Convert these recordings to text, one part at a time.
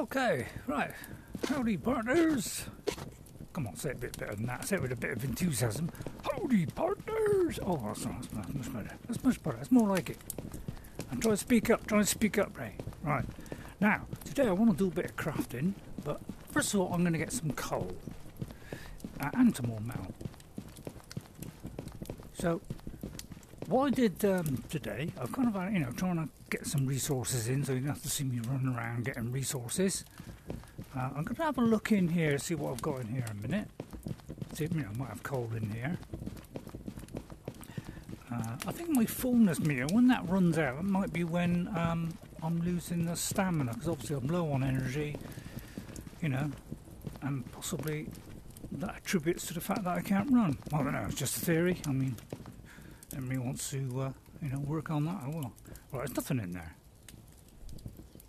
Okay, right. Howdy, partners. Come on, say it a bit better than that. Say it with a bit of enthusiasm. Howdy, partners. Oh, that's much better. That's much better. That's more like it. I'm trying to speak up. Ray. Right. Now, today I want to do a bit of crafting, but first of all, I'm going to get some coal and some more metal. So, what I did today, I've kind of, trying to get some resources in, so you don't have to see me running around getting resources. I'm going to have a look in here, see what I've got in here in a minute. See, I might have coal in here. I think my fullness meter, when that runs out, it might be when I'm losing the stamina, because obviously I'm low on energy, and possibly that attributes to the fact that I can't run. I don't know, it's just a theory. I mean, everybody wants to, work on that, I will. Right, there's nothing in there.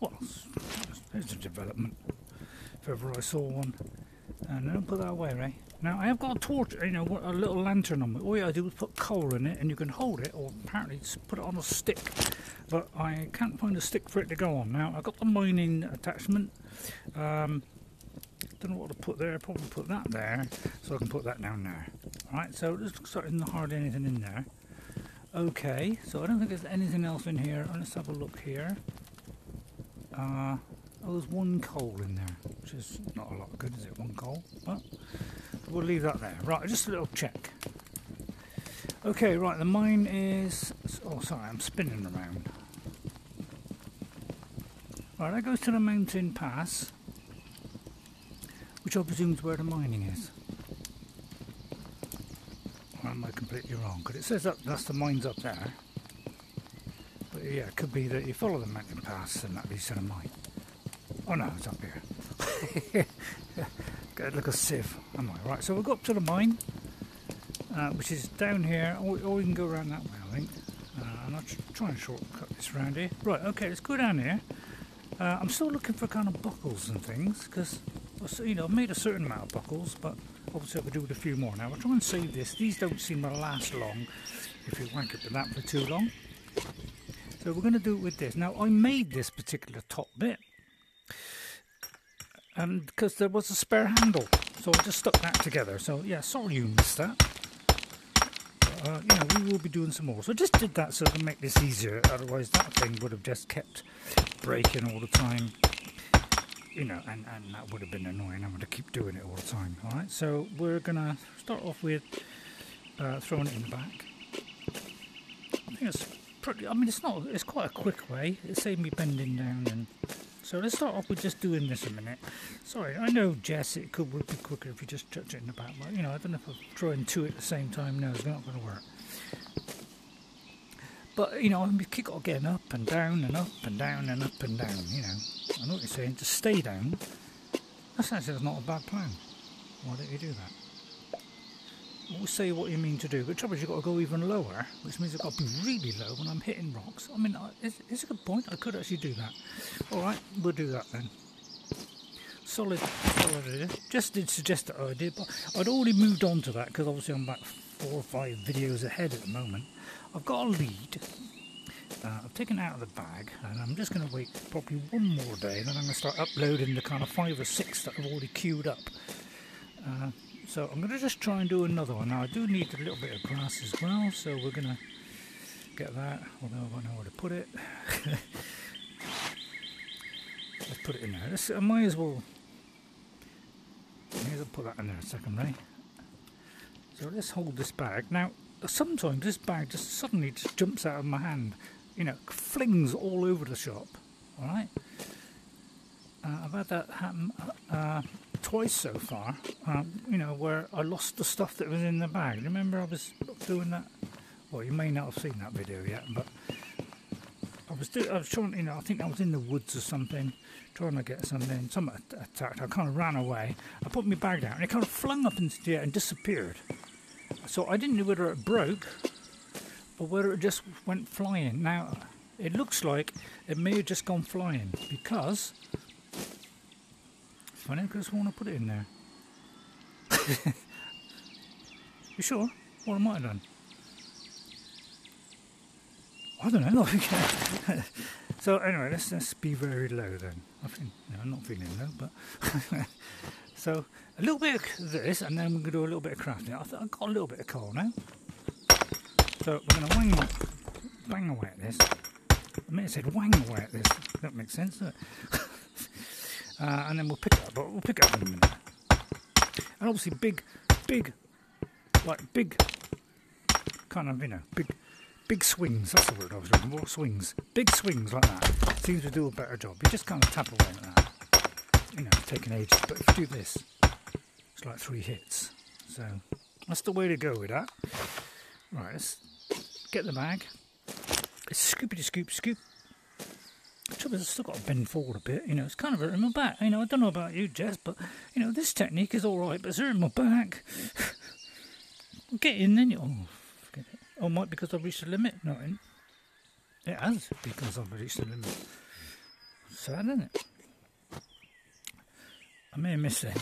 Well, there's a development, if ever I saw one. And don't put that away, Ray. Now, I have got a torch, a little lantern on it. All you gotta do is put coal in it, and you can hold it, or apparently just put it on a stick. But I can't find a stick for it to go on. Now, I've got the mining attachment. Don't know what to put there. Probably put that there, so I can put that down there. Alright, so it looks like there's not hardly anything in there. Okay, so I don't think there's anything else in here. Let's have a look here. There's one coal in there, which is not a lot good, is it? One coal, but we'll leave that there. Right, just a little check. Okay, right, the mine is... Oh, sorry, I'm spinning around. Right, that goes to the mountain pass, which I presume is where the mining is. Or am I completely wrong? Because it says that's the mines up there. But yeah, it could be that you follow the mountain pass and that leads to the mine. Oh no, it's up here. Got like a sieve. Am I right? So we'll go up to the mine, which is down here, or we can go around that way, I think. And I'll try and shortcut this around here. Right, okay, let's go down here. I'm still looking for kind of buckles and things, because, I've made a certain amount of buckles, but obviously I could do with a few more now. I'll try and save this. These don't seem to last long if you wank it with that for too long. So we're going to do it with this. Now, I made this particular top bit, and because there was a spare handle, so I just stuck that together. So yeah, sorry you missed that. But, we will be doing some more. So I just did that so to make this easier. Otherwise, that thing would have just kept breaking all the time. And that would have been annoying. I'm going to keep doing it all the time. All right. So we're gonna start off with throwing it in the back. I think it's pretty. I mean, it's quite a quick way. It saved me bending down and. So let's start off with just doing this a minute. Sorry, I know, Jess, it would be quicker if you just touch it in the back, but, I don't know if I'm throwing two at the same time. No, it's not going to work. But, we keep on getting up and down and up and down and up and down, I know what you're saying, to stay down. That's actually not a bad plan. Why don't you do that? We'll say what you mean to do, but the trouble is you've got to go even lower, which means I've got to be really low when I'm hitting rocks. I mean, it's a good point. I could actually do that. Alright, we'll do that then. Solid idea. Just did suggest that idea, but I'd already moved on to that because obviously I'm about 4 or 5 videos ahead at the moment. I've got a lead. I've taken it out of the bag, and I'm just going to wait probably one more day, and then I'm going to start uploading the kind of 5 or 6 that I've already queued up. So I'm going to just try and do another one. Now I do need a little bit of grass as well, so we're going to get that, although I don't know where to put it. Let's put it in there. I might as well put that in there a second, right? So let's hold this bag. Now sometimes this bag just suddenly jumps out of my hand, flings all over the shop. Alright? I've had that happen twice so far, where I lost the stuff that was in the bag. Remember I was doing that? Well, you may not have seen that video yet, but I was trying, I think I was in the woods or something, trying to get something. Someone attacked. I kind of ran away. I put my bag down, and it kind of flung up into the air and disappeared. So I didn't know whether it broke or whether it just went flying. Now, it looks like it may have just gone flying because... Funny, because I want to put it in there. You sure? What am I done? I don't know. So anyway, let's be very low then. I think, I'm not feeling low, but so a little bit of this, and then we're going to do a little bit of crafting. I've got a little bit of coal now, so we're going to bang away at this. I mean, I said wang away at this. That makes sense, doesn't it? And then we'll pick it up. But we'll pick it up in a minute. And obviously, big kind of, big swings. That's the word I was looking for. Swings. Big swings like that seems to do a better job. You just kind of tap away at that. It's taking ages. But if you do this, it's like 3 hits. So that's the way to go with that. Right, let's get the bag. It's scoopity scoop. The trouble is, I've still got to bend forward a bit. It's kind of hurting my back. I don't know about you, Jess, but this technique is all right, but it's hurting my back. Get in then. Forget it. Oh, might because I've reached the limit. No, it has because I've reached the limit. Sad, isn't it? I may have missed it.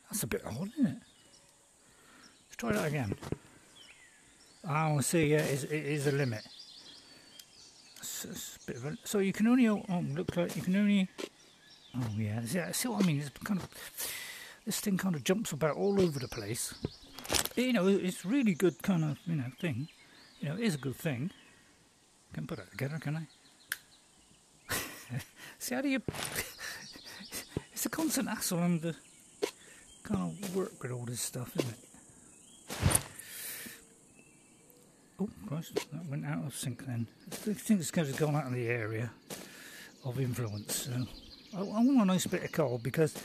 That's a bit odd, isn't it? Let's try that again. I see. Yeah, it is a limit. It's a bit of a, so you can only. Looks like you can only. Oh yeah. See what I mean? It's kind of. This thing kind of jumps about all over the place. It's really good kind of thing. It is a good thing. Can't put it together, can I? See, how do you? It's a constant hassle and the kind of work with all this stuff, isn't it? Oh, Christ, that went out of sync then. I think it's because it's gone out of the area of influence. So I want a nice bit of coal because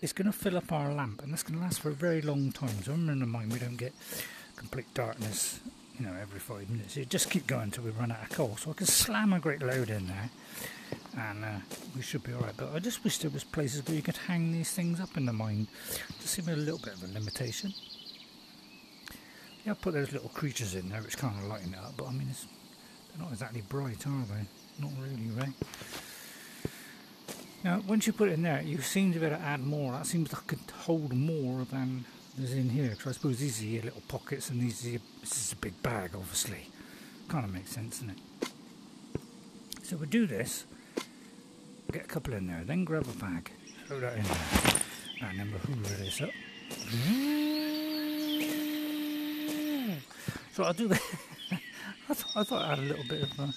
it's going to fill up our lamp and that's going to last for a very long time. So remember in mind we don't get complete darkness, every 5 minutes. You just keep going until we run out of coal. So I can slam a great load in there and we should be alright. But I just wish there was places where you could hang these things up in the mine. Just seems a little bit of a limitation. Yeah, I put those little creatures in there which kind of lighten it up, but I mean, they're not exactly bright, are they? Not really, Ray. Now, once you put it in there, you seem to be able to add more. That seems like it could hold more than there's in here. Because I suppose these are your little pockets, and this is a big bag, obviously. Kind of makes sense, doesn't it? So we'll do this, get a couple in there, then grab a bag, throw that in there, and then we'll hoover this up. So I'll do that. I thought I had a little bit of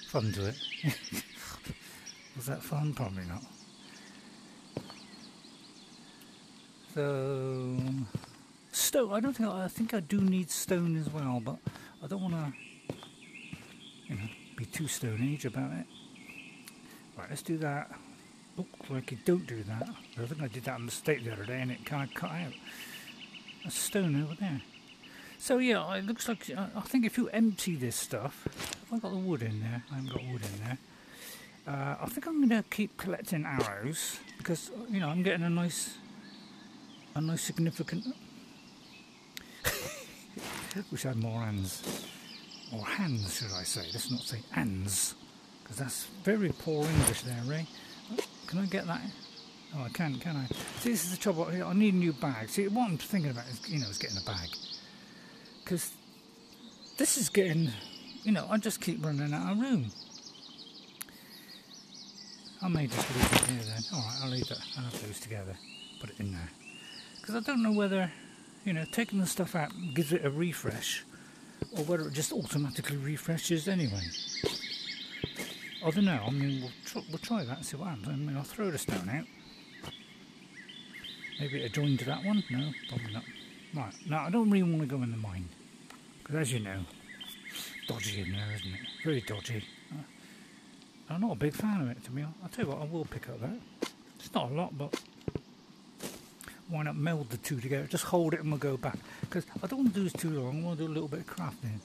fun to it. Was that fun? Probably not. So stone. I think I do need stone as well, but I don't want to, be too Stone Age about it. Right, let's do that. Oh, crikey, don't do that. I think I did that mistake the other day, and it kind of cut out. A stone over there. So yeah, it looks like, I think if you empty this stuff, have I got the wood in there? I haven't got wood in there. I think I'm going to keep collecting arrows, because, I'm getting a nice significant... Wish I had more hands. Or hands, should I say. Let's not say hands, because that's very poor English there, Ray. Can I get that? Oh, I can I? See, this is the trouble. I need a new bag. See, what I'm thinking about is, is getting a bag. Because this is getting, I just keep running out of room. I may just leave it here then. Alright, I'll leave that. I'll have those together. Put it in there. Because I don't know whether, taking the stuff out gives it a refresh, or whether it just automatically refreshes anyway. I don't know. I mean, we'll try that and see what happens. I mean, I'll throw the stone out. Maybe it'll join to that one? No, probably not. Right, now I don't really want to go in the mine. Because as you know, dodgy in there, isn't it? Very dodgy. I'm not a big fan of it, to be honest. I'll tell you what, I will pick up that. It's not a lot, but why not meld the two together? Just hold it and we'll go back. Because I don't want to do this too long. I want to do a little bit of crafting.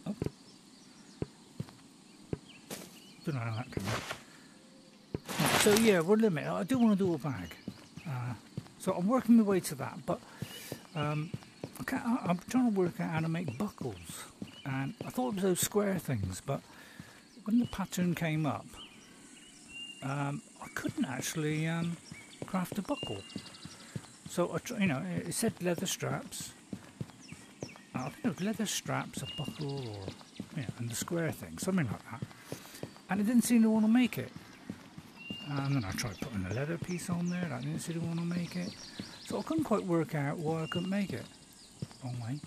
Oh. Don't know how that came out. Right, so yeah, we're limited. I do want to do a bag. So I'm working my way to that, but I'm trying to work out how to make buckles. And I thought it was those square things, but when the pattern came up, I couldn't actually craft a buckle. So it said leather straps. I think it was leather straps, a buckle, or Yeah, and the square thing, something like that. And it didn't seem to want to make it. And then I tried putting a leather piece on there, that didn't seem to want to make it. So I couldn't quite work out why I couldn't make it. Wrong way.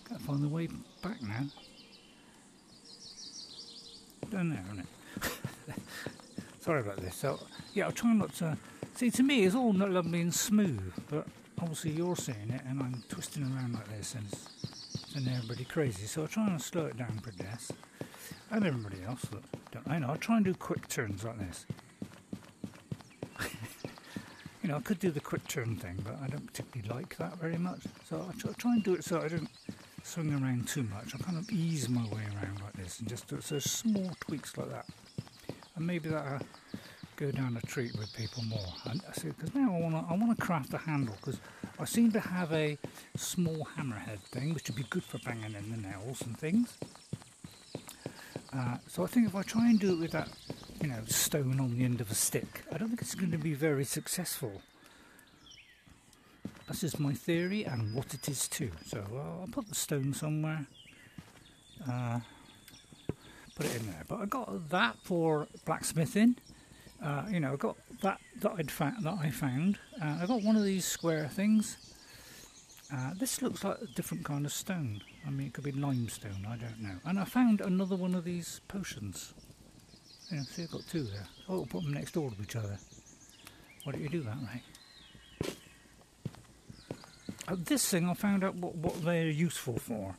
Gotta find the way back now. Down there, isn't it? Sorry about this. So, yeah, I'll try not to... See, to me, it's all not lovely and smooth, but obviously you're seeing it, and I'm twisting around like this, and it's sending everybody crazy. So I'll try and slow it down for Des. And everybody else, look. I know, I'll try and do quick turns like this. You know, I could do the quick turn thing, but I don't particularly like that very much. So I'll try and do it so I don't swing around too much. I'll kind of ease my way around like this and just do it so small tweaks like that. And maybe that'll go down a treat with people more. And I see, because now I want to craft a handle, because I seem to have a small hammerhead thing, which would be good for banging in the nails and things. So I think if I try and do it with that, you know, stone on the end of a stick, I don't think it's going to be very successful. That's just my theory and what it is too. So I'll put the stone somewhere, put it in there. But I got that for blacksmithing. You know, I got that I found. I got one of these square things. This looks like a different kind of stone. I mean, it could be limestone, I don't know. And I found another one of these potions. Yeah, see, I've got two there. Oh, I'll put them next door to each other. Why don't you do that, Ray? This thing, I found out what they're useful for.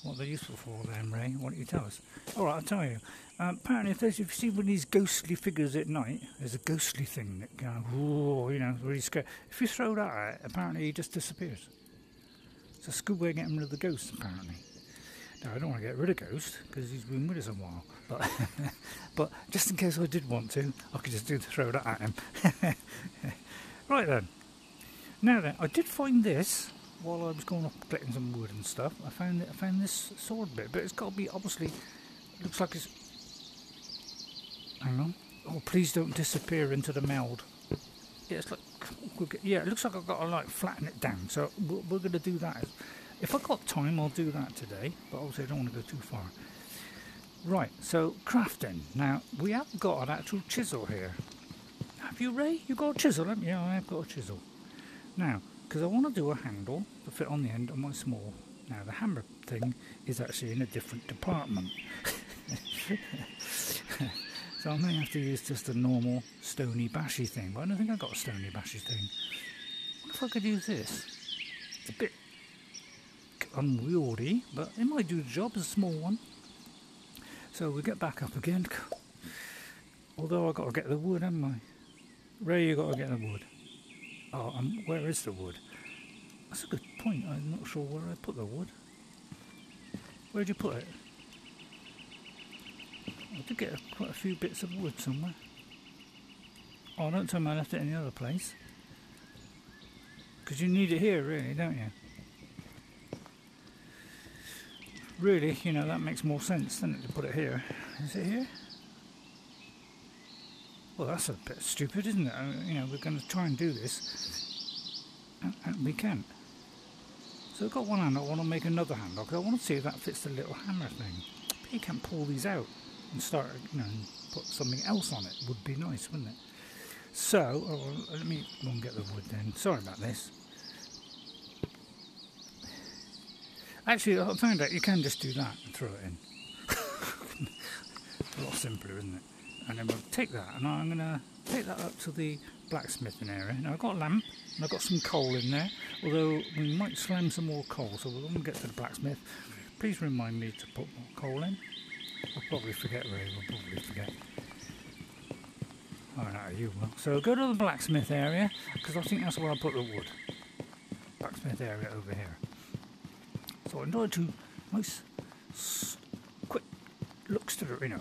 What they're useful for then, Ray. Why don't you tell us? Alright, I'll tell you. Apparently, if you see one of these ghostly figures at night, there's a ghostly thing that goes, whoa, you know, really scary. If you throw that at it, apparently he just disappears. It's a good way of getting rid of the ghost, apparently. Now, I don't want to get rid of Ghost, because he's been with us a while. But just in case I did want to, I could just throw that at him. Right then. Now then, I did find this while I was going off collecting some wood and stuff. I found this sword bit, but it's got to be, obviously, it looks like it's... Hang on. Oh, please don't disappear into the meld. Yeah, it's like... Yeah, it looks like I've got to, like, flatten it down. So we're going to do that. If I've got time, I'll do that today. But obviously, I don't want to go too far. Right, so crafting. Now, we have got an actual chisel here. Have you, Ray? You got a chisel, haven't you? Yeah, I have got a chisel. Now, because I want to do a handle to fit on the end of my small... Now, the hammer thing is actually in a different department. So I may have to use just a normal stony bashy thing. But I don't think I've got a stony bashy thing. What if I could use this? It's a bit unwieldy, but it might do the job as a small one. So we get back up again. Although I've got to get the wood, haven't I? Ray, you've got to get the wood. Oh, where is the wood? That's a good point. I'm not sure where I put the wood. Where'd you put it? I did get quite a few bits of wood somewhere. Oh, don't tell me I left it in the other place. Because you need it here, really, don't you? Really, you know, that makes more sense, doesn't it, to put it here. Is it here? Well, that's a bit stupid, isn't it? You know, we're going to try and do this, and we can't. So I've got one handle, I want to make another handle, because I want to see if that fits the little hammer thing. But you can't pull these out and start, you know, and put something else on it. Would be nice, wouldn't it? So, let me go and get the wood then. Sorry about this. Actually, I found out you can just do that and throw it in. A lot simpler, isn't it? And then we'll take that, and I'm going to take that up to the blacksmithing area. Now, I've got a lamp, and I've got some coal in there, although we might slam some more coal, so when we get to the blacksmith, please remind me to put more coal in. I'll probably forget, Ray, we'll probably forget. Oh, no, you will. So go to the blacksmith area, because I think that's where I'll put the wood. Blacksmith area over here. So in order to nice, quick looks to the, you know.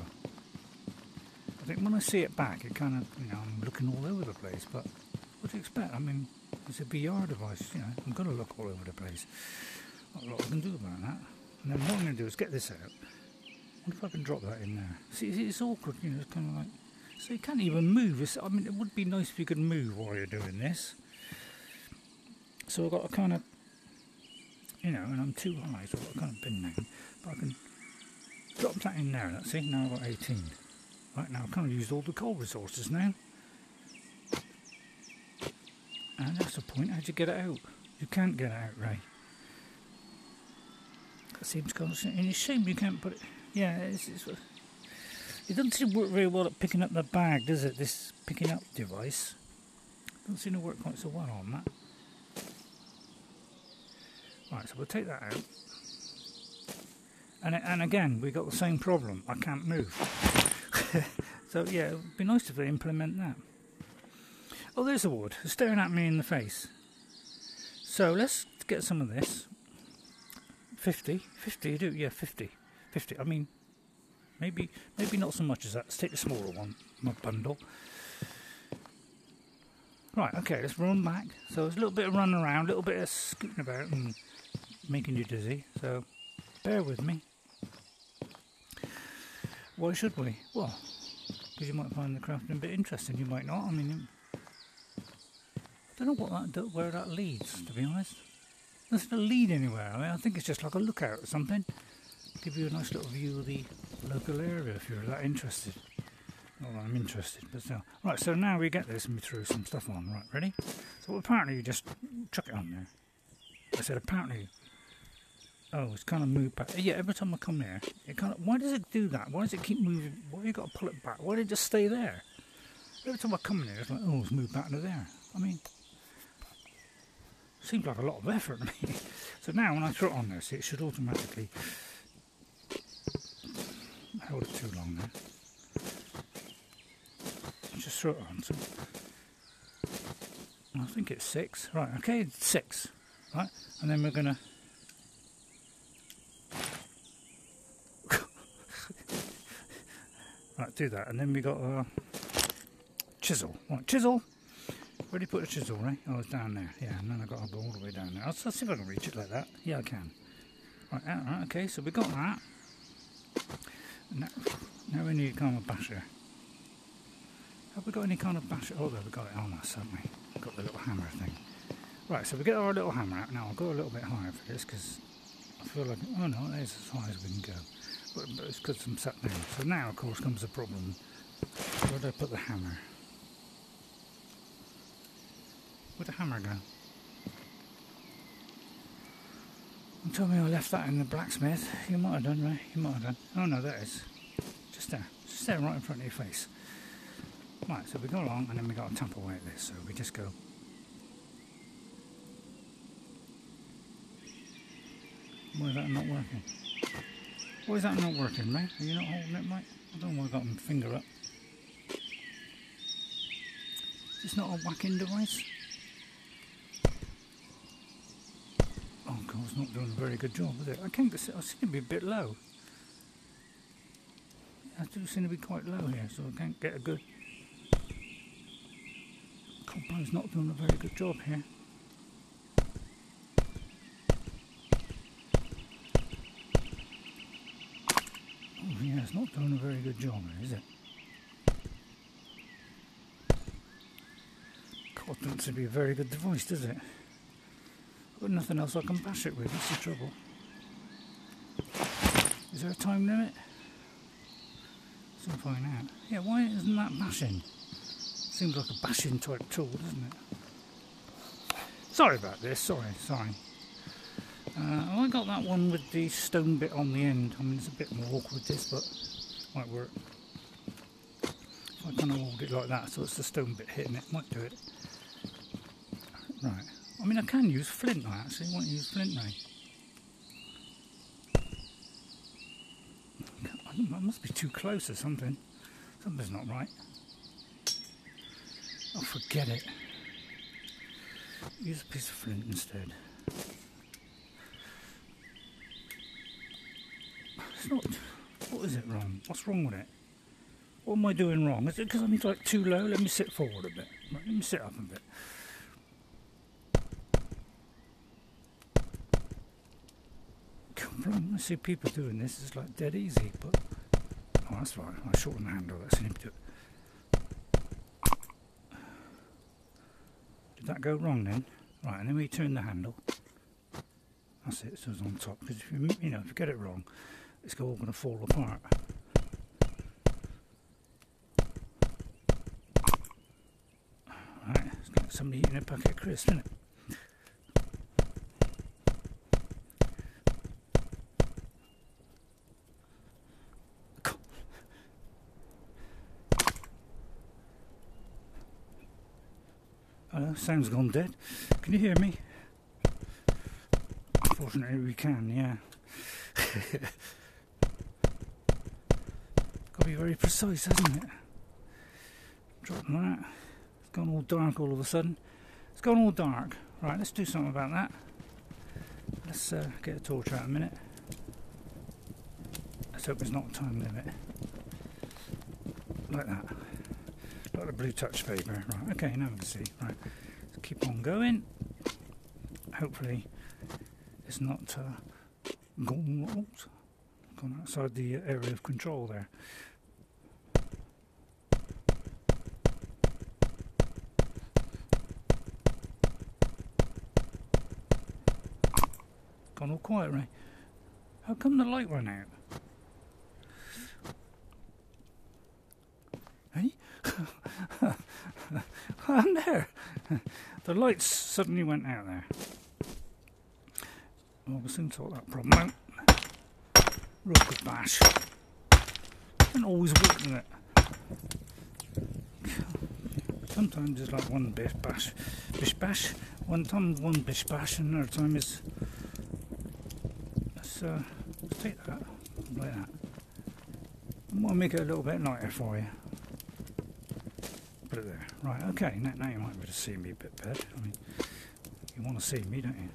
I think when I see it back, it kind of, you know, I'm looking all over the place. But what do you expect? I mean, it's a VR device, you know. I'm going to look all over the place. Not a lot I can do about that. And then what I'm going to do is get this out. I wonder if I can drop that in there. See, it's awkward, you know. It's kind of like, so you can't even move. I mean, it would be nice if you could move while you're doing this. So I've got to kind of, you know, and I'm too high, so I can't bend down. But I can drop that in there. Let's see, now I've got 18. Right, now I've kind of used all the coal resources now. And that's the point, how'd you get it out? You can't get it out, Ray. That seems constant, and it's a shame you can't put it... Yeah, it doesn't seem to work very well at picking up the bag, does it? This picking up device. Doesn't seem to work quite so well on that. Right, so we'll take that out. And again, we got the same problem. I can't move. So yeah, it would be nice if they implement that. Oh, there's the wood. It's staring at me in the face. So let's get some of this. 50, you do? Yeah, 50. I mean, maybe not so much as that. Let's take the smaller one, my bundle. Right, okay, let's run back. So there's a little bit of running around, a little bit of scooting about and making you dizzy. So bear with me. Why should we? Well, because you might find the crafting a bit interesting. You might not. I mean, I don't know where that leads, to be honest. It doesn't lead anywhere. I mean, I think it's just like a lookout or something. Give you a nice little view of the local area if you're that interested. Not that I'm interested, but still. Right, so now we get this and we throw some stuff on. Right, ready? So apparently you just chuck it on there. I said apparently. Oh, it's kind of moved back. Yeah, every time I come here, it kind of... Why does it do that? Why does it keep moving? Why have you got to pull it back? Why did it just stay there? Every time I come in here, it's like, oh, it's moved back to there. I mean... Seems like a lot of effort to me. So now when I throw it on there, see, it should automatically... I held it too long there. Just throw it on. So I think it's 6. Right, okay, it's 6. Right, and then we're going to... Right, do that. And then we got a chisel. Right, chisel. Where do you put the chisel, Ray? Oh, it's down there. Yeah, and then I've got to go all the way down there. Let's see if I can reach it like that. Yeah, I can. Right, okay, so we got that. Now we need kind of basher. Have we got any kind of basher? Oh, there, we got it on us, haven't we? We've got the little hammer thing. Right, so we get our little hammer out. Now I'll go a little bit higher for this because I feel like, oh no, that's as high as we can go. But it's because I'm sat down. So now, of course, comes the problem. Where do I put the hammer? Where'd the hammer go? You told me I left that in the blacksmith. You might have done, Ray. You might have done. Oh no, there it is. Just there. Just there, right in front of your face. Right, so we go along and then we got to tap away at this. So we just go. Why is that not working? Why is that not working, mate? Are you not holding it, mate? I don't know why I got my finger up. It's not a whacking device. Oh God, it's not doing a very good job, is it? I seem to be a bit low. I do seem to be quite low here, so I can't get a good... Compound's not doing a very good job here. Oh yeah, it's not doing a very good job here, is it? God, doesn't seem to be a very good device, does it? I've got nothing else I can bash it with, that's the trouble. Is there a time limit? Let's find out. Yeah, why isn't that bashing? Seems like a bashing type tool, doesn't it? Sorry about this, sorry. I got that one with the stone bit on the end. I mean, it's a bit more awkward this, but might work. If I kind of hold it like that, so it's the stone bit hitting it, might do it. Right. I mean, I can use flint, I actually want to use flint now. I must be too close or something. Something's not right. Oh, forget it. Use a piece of flint instead. It's not... What is it wrong? What's wrong with it? What am I doing wrong? Is it because I'm like too low? Let me sit forward a bit. Right, let me sit up a bit. I see people doing this, it's like dead easy, but... Oh, that's right, I shorten the handle, that's an input. Did that go wrong then? Right, and then we turn the handle. That's it, so it's on top. Because if you know, if you get it wrong, it's all going to fall apart. Right, it's like somebody eating a packet of crisps, isn't it? Hello, sound's gone dead. Can you hear me? Unfortunately we can, yeah. Got to be very precise, hasn't it? Dropping that. It's gone all dark all of a sudden. It's gone all dark. Right, let's do something about that. Let's get a torch out a minute. Let's hope there's not a time limit. Like that. Like the blue touch paper. Right, okay, now we can see. Right, let's keep on going. Hopefully it's not gone outside the area of control there. Gone all quiet, Ray. How come the light went out? Hey? I'm there. The lights suddenly went out there. Well, we'll soon sort that problem out. Real good bash. Doesn't always work, does it? Sometimes it's like one bish bash. One time one bish bash, and another time is. Let's take that like that. I want to make it a little bit lighter for you. Put it there. Right, okay, now you might be able to see me a bit better. I mean, you want to see me, don't you?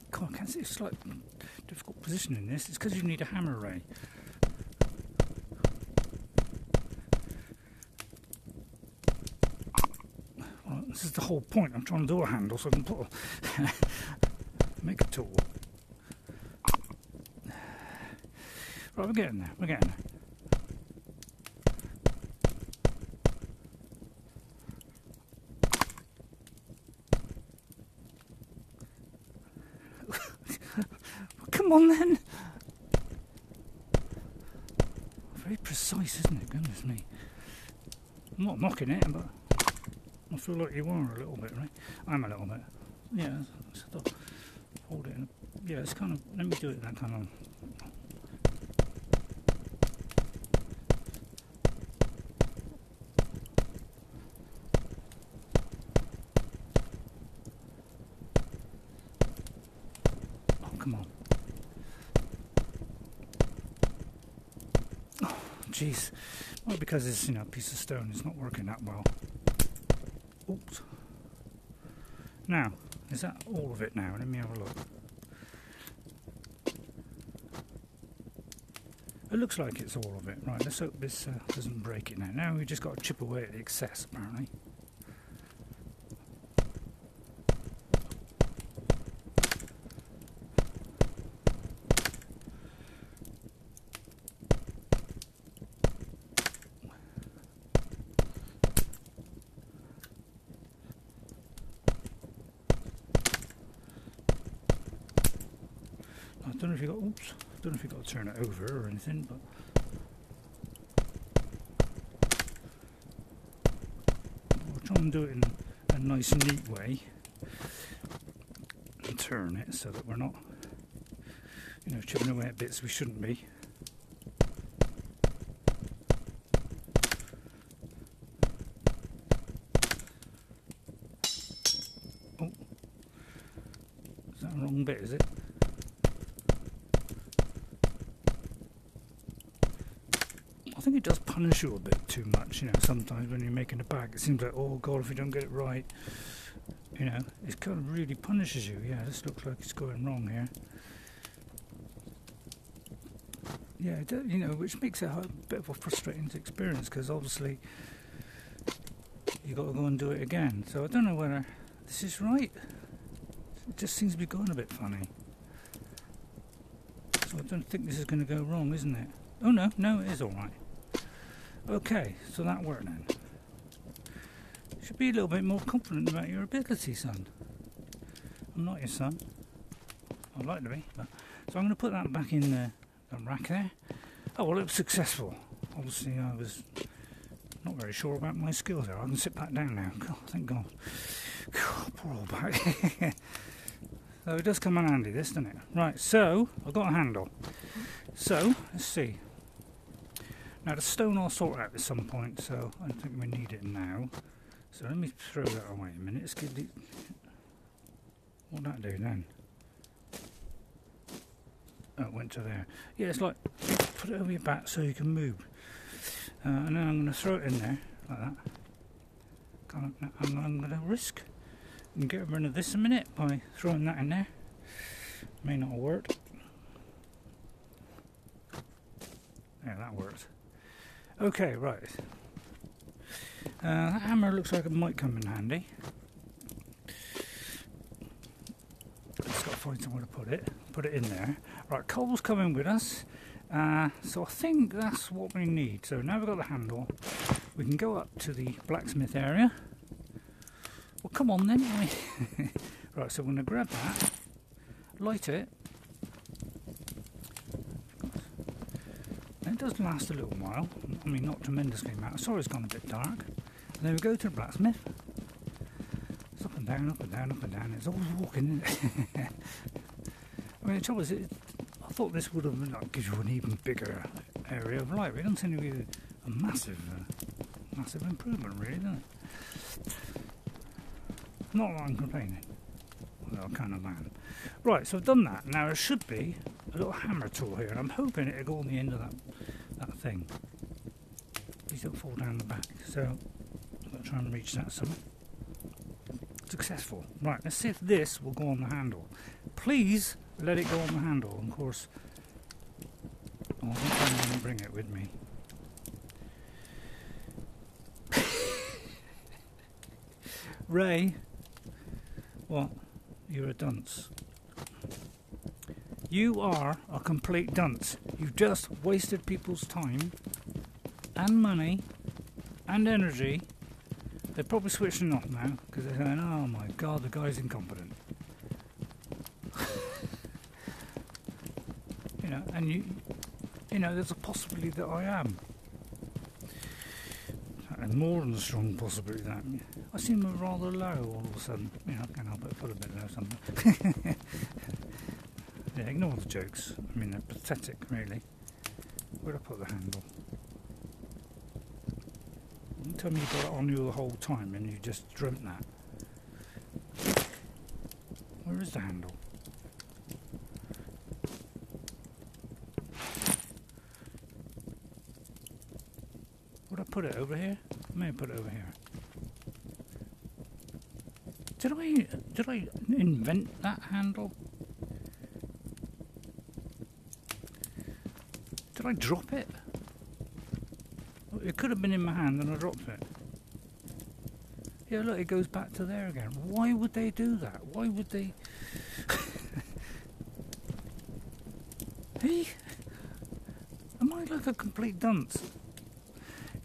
God, I can't see. It's like difficult positioning this. It's because you need a hammer, Ray. Well, this is the whole point. I'm trying to do a handle so I can put a make a tool. Right, we're getting there. We're getting there. Come on then. Very precise, isn't it? Goodness me. I'm not knocking it, but I feel like you are a little bit, right? I'm a little bit. Yeah, sort of hold it in. Yeah, it's kind of. Let me do it that kind of. Come on. Oh, jeez. Well, because it's, a piece of stone, it's not working that well. Oops. Now, is that all of it now? Let me have a look. It looks like it's all of it. Right, let's hope this doesn't break it now. Now we've just got to chip away at the excess, apparently. I don't know if you got. Oops. I don't know if you got to turn it over or anything, but we'll try and do it in a nice, neat way and turn it so that we're not, chipping away at bits we shouldn't be. Oh, is that the wrong bit? Is it? I think it does punish you a bit too much, sometimes when you're making a bag. It seems like, oh God, if you don't get it right, it kind of really punishes you. Yeah, this looks like it's going wrong here. Yeah, which makes it a bit of a frustrating experience, because obviously you've got to go and do it again. So I don't know whether this is right. It just seems to be going a bit funny. So I don't think this is going to go wrong, isn't it? Oh no, it is alright. Okay, so that worked then. Should be a little bit more confident about your ability, son. I'm not your son. I'd like to be, but... So I'm going to put that back in the rack there. Oh, well, it was successful. Obviously, I was not very sure about my skills there. I can sit back down now. God, thank God. God, poor old back. So it does come in handy, this, doesn't it? Right, so I've got a handle. So, let's see. Now, the stone I'll sort out at some point, so I don't think we need it now. So let me throw that away a minute. Let's get the... What'd that do then? Oh, it went to there. Yeah, it's like, put it over your back so you can move. And then I'm going to throw it in there, like that. I'm going to risk and get rid of this a minute by throwing that in there. May not have worked. Yeah, that worked. Okay, right. That hammer looks like it might come in handy. Just got to find somewhere to put it. Put it in there. Right, coal's coming with us. So I think that's what we need. So now we've got the handle, we can go up to the blacksmith area. Well, come on then. Right, so we're going to grab that, light it. And it does last a little while. I mean, not tremendously amount. Sorry, it's gone a bit dark. And then we go to the blacksmith. It's up and down, up and down, up and down. It's always walking, isn't it? I mean, the trouble is, I thought this would have like, gives you an even bigger area of light. It doesn't seem to be a massive improvement, really, does it? Not that I'm complaining. Well, I kind of am. Right, so I've done that. Now there should be a little hammer tool here, and I'm hoping it'll go on the end of that thing. Please don't fall down the back. So I'm going to try and reach that somewhere. Successful. Right, let's see if this will go on the handle. Please let it go on the handle. And of course, I think I'm going to bring it with me. Ray, what? You're a dunce. You are a complete dunce. You've just wasted people's time and money and energy. They're probably switching off now because they're saying, oh my God, the guy's incompetent. You know, and you know, there's a possibility that I am. And more than a strong possibility that I seem rather low all of a sudden. You know, I can't help it, put a bit low something. Yeah, ignore the jokes. I mean, they're pathetic, really. Where'd I put the handle? Don't tell me you got it on you the whole time and you just dreamt that. Where is the handle? Would I put it over here? I may have put it over here. Did I invent that handle? Did I drop it? It could have been in my hand and I dropped it. Yeah, look, it goes back to there again. Why would they do that? Why would they... Hey? Am I like a complete dunce?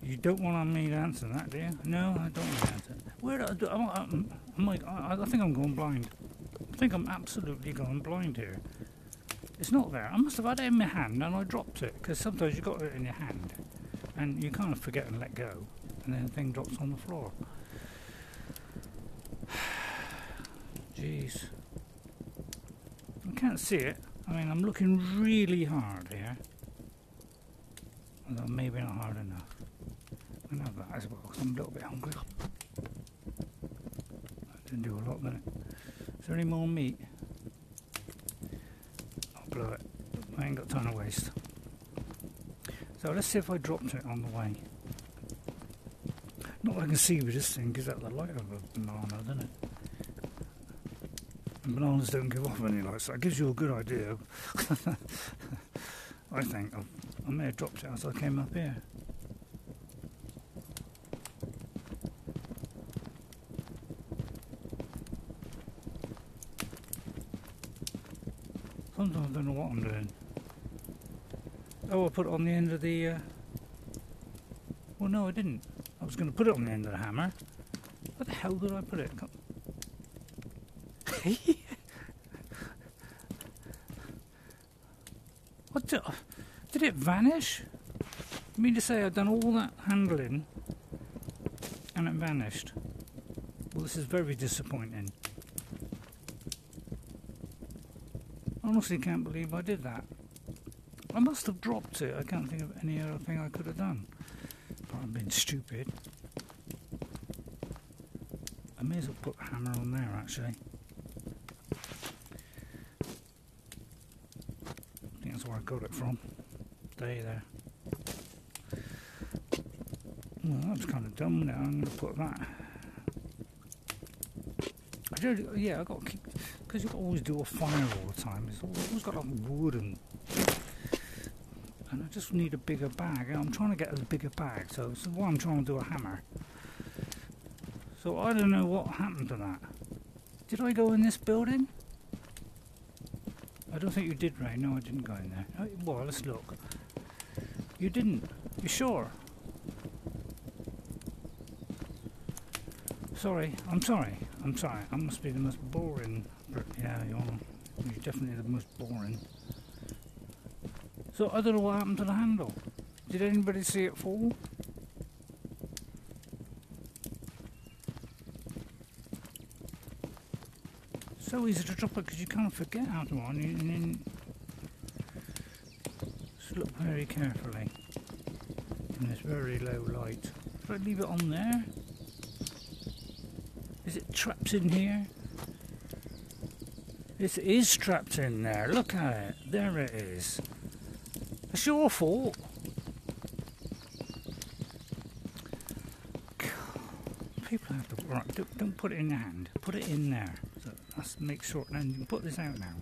You don't want me to answer that, do you? No, I don't want to answer. Where I think I'm going blind. I think I'm absolutely going blind here. It's not there. I must have had it in my hand and I dropped it, because sometimes you got it in your hand and you kind of forget and let go, and then the thing drops on the floor. Jeez. I can't see it. I mean, I'm looking really hard here. Although maybe not hard enough. I'm going to have that as well, because I'm a little bit hungry. That didn't do a lot, did it? Is there any more meat? I'll blow it. I ain't got time to waste. So let's see if I dropped it on the way. Not that I can see with this thing, gives out the light of a banana, doesn't it? And bananas don't give off any light, so it gives you a good idea. I think I may have dropped it as I came up here. Sometimes I don't know what I'm doing. Oh, I put it on the end of the... Well, no, I didn't. I was going to put it on the end of the hammer, Where the hell did I put it? What did it vanish? You mean to say I've done all that handling and it vanished? Well, this is very disappointing. I honestly can't believe I did that. I must have dropped it. I can't think of any other thing I could have done. But I've been stupid. I may as well put the hammer on there, actually. I think that's where I got it from. There. Well, that was kind of dumb. Now I'm going to put that. I got to keep, because you got to always do a fire all the time. It's always got like wood and I just need a bigger bag. I'm trying to get a bigger bag, so why I'm trying to do a hammer. So I don't know what happened to that. Did I go in this building? I don't think you did, Ray. No, I didn't go in there. Oh, well, let's look. You didn't. You sure? Sorry. I'm sorry. I must be the most boring. Yeah, you're definitely the most boring. So I don't know what happened to the handle. Did anybody see it fall? So easy to drop it because you kind of forget how to on and then just look very carefully in this very low light. Should I leave it on there? Is it trapped in here? It is trapped in there. Look at it. There it is. It's your fault. People have to. Right, don't put it in your hand. Put it in there. So let's make sure. And you can put this out now.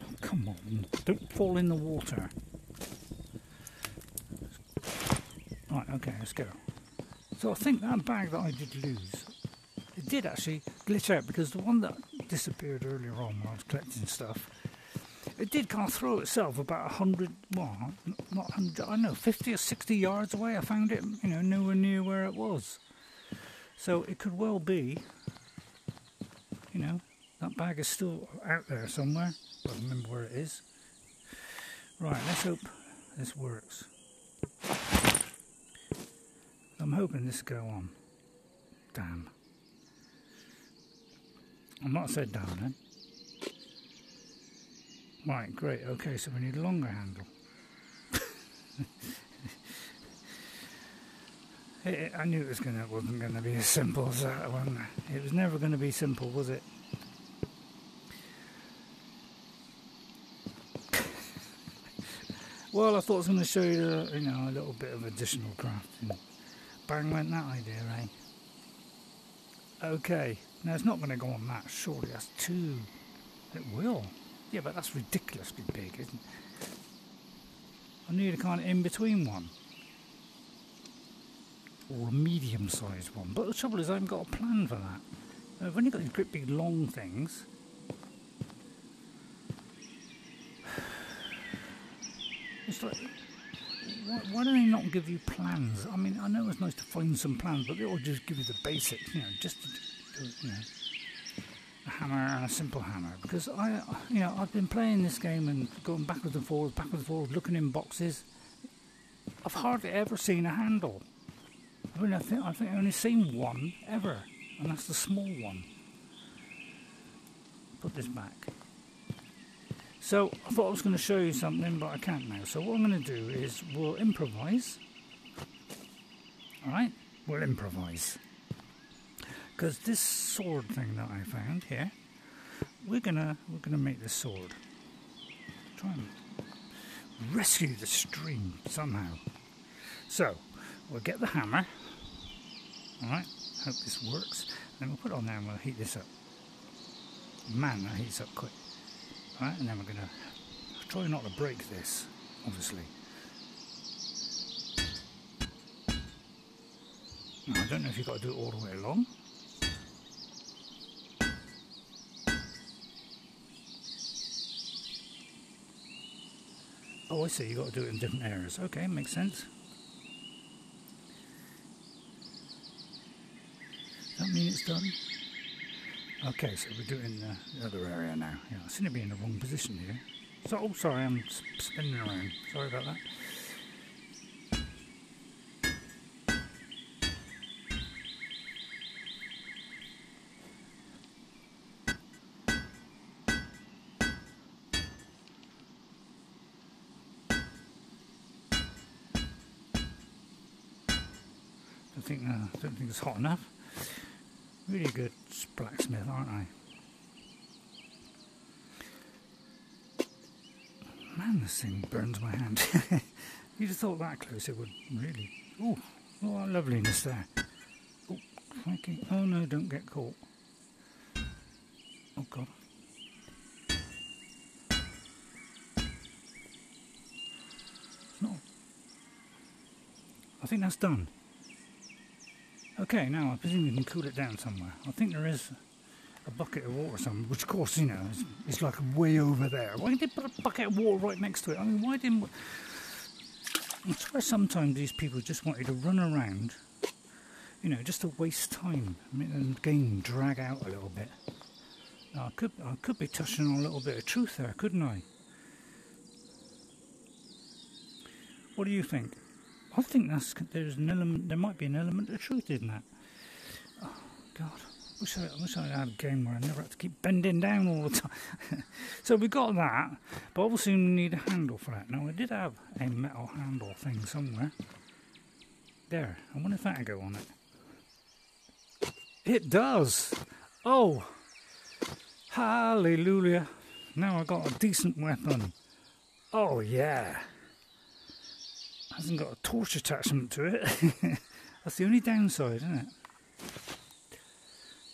Oh, come on! Don't fall in the water. Right. Okay. Let's go. So I think that bag that I did lose, it did actually glitch out because the one that disappeared earlier on when I was collecting stuff, it did kind of throw itself about 100, well, not 100, I don't know, 50 or 60 yards away. I found it, nowhere near where it was. So it could well be, that bag is still out there somewhere. I don't remember where it is. Right, let's hope this works. I'm hoping this will go on. Damn. I'm not said down then. Right, great. Okay, so we need a longer handle. I knew it wasn't going to be as simple as that one. It was never going to be simple, was it? Well, I thought I was going to show you, a little bit of additional crafting. Bang went that idea, eh? Okay, now it's not going to go on that, surely. That's too. It will. Yeah, but that's ridiculously big, isn't it? I need a kind of in-between one. Or a medium-sized one. But the trouble is I haven't got a plan for that. I've only got these great big long things. It's like, why do they not give you plans? I mean, I know it's nice to find some plans, but they all just give you the basics, just to do, a hammer and a simple hammer. Because I've been playing this game and going backwards and forwards, looking in boxes. I've hardly ever seen a handle. I mean, I think I've only seen one ever, and that's the small one. Put this back. So I thought I was going to show you something, but I can't now. So what I'm going to do is we'll improvise. All right, we'll improvise. Because this sword thing that I found here, we're gonna make this sword. Try and rescue the stream somehow. So we'll get the hammer. All right, hope this works. Then we'll put it on there and we'll heat this up. Man, that heats up quick. All right, and then we're gonna try not to break this, obviously. Now, I don't know if you've got to do it all the way along. Oh, I see, you've got to do it in different areas. Okay, makes sense. that mean it's done? Okay, so we're doing the other area now. Yeah, I seem to be in the wrong position here. So, oh, sorry, I'm spinning around. Sorry about that. Don't think it's hot enough. Really good blacksmith, aren't I? Man, this thing burns my hand. You'd have thought that close it would really. Ooh, oh, what loveliness there. Oh, crikey. Oh no, don't get caught. Oh God. It's not. I think that's done. Okay, now I presume you can cool it down somewhere. I think there is a bucket of water somewhere, which of course, you know, is like way over there. Why did they put a bucket of water right next to it? I mean, why didn't... I swear sometimes these people just wanted to run around, you know, just to waste time. I mean, and the game drag out a little bit. Now, I could be touching on a little bit of truth there, couldn't I? What do you think? I think there's an element. There might be an element of truth in that. Oh God, wish I had a game where I never had to keep bending down all the time. So we got that, but obviously we need a handle for that. Now I did have a metal handle thing somewhere. There. I wonder if that'll go on it. It does. Oh, hallelujah! Now I got a decent weapon. Oh yeah. Hasn't got a torch attachment to it. That's the only downside, isn't it?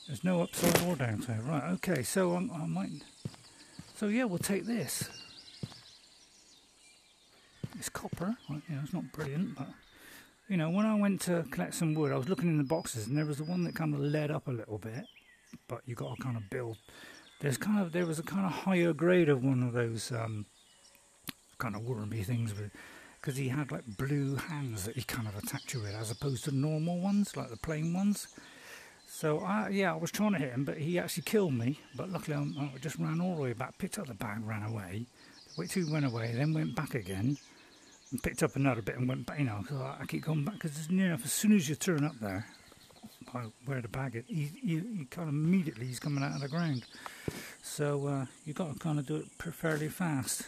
There's no upside or downside. Right, okay, so I might... So yeah, we'll take this. It's copper. You know, it's not brilliant, but... You know, when I went to collect some wood, I was looking in the boxes, and there was the one that kind of led up a little bit. But you got to kind of build... There was a kind of higher grade of one of those kind of wormy things with... Because he had like blue hands that he kind of attacked you with, as opposed to normal ones, like the plain ones. So yeah, I was trying to hit him, but he actually killed me. But luckily, I just ran all the way back, picked up the bag, ran away. Wait till he went away, then went back again, and picked up another bit and went back. You know, so I keep going back because it's near enough. As soon as you turn up there, by where the bag is, he kind of immediately he's coming out of the ground. So you got to kind of do it fairly fast.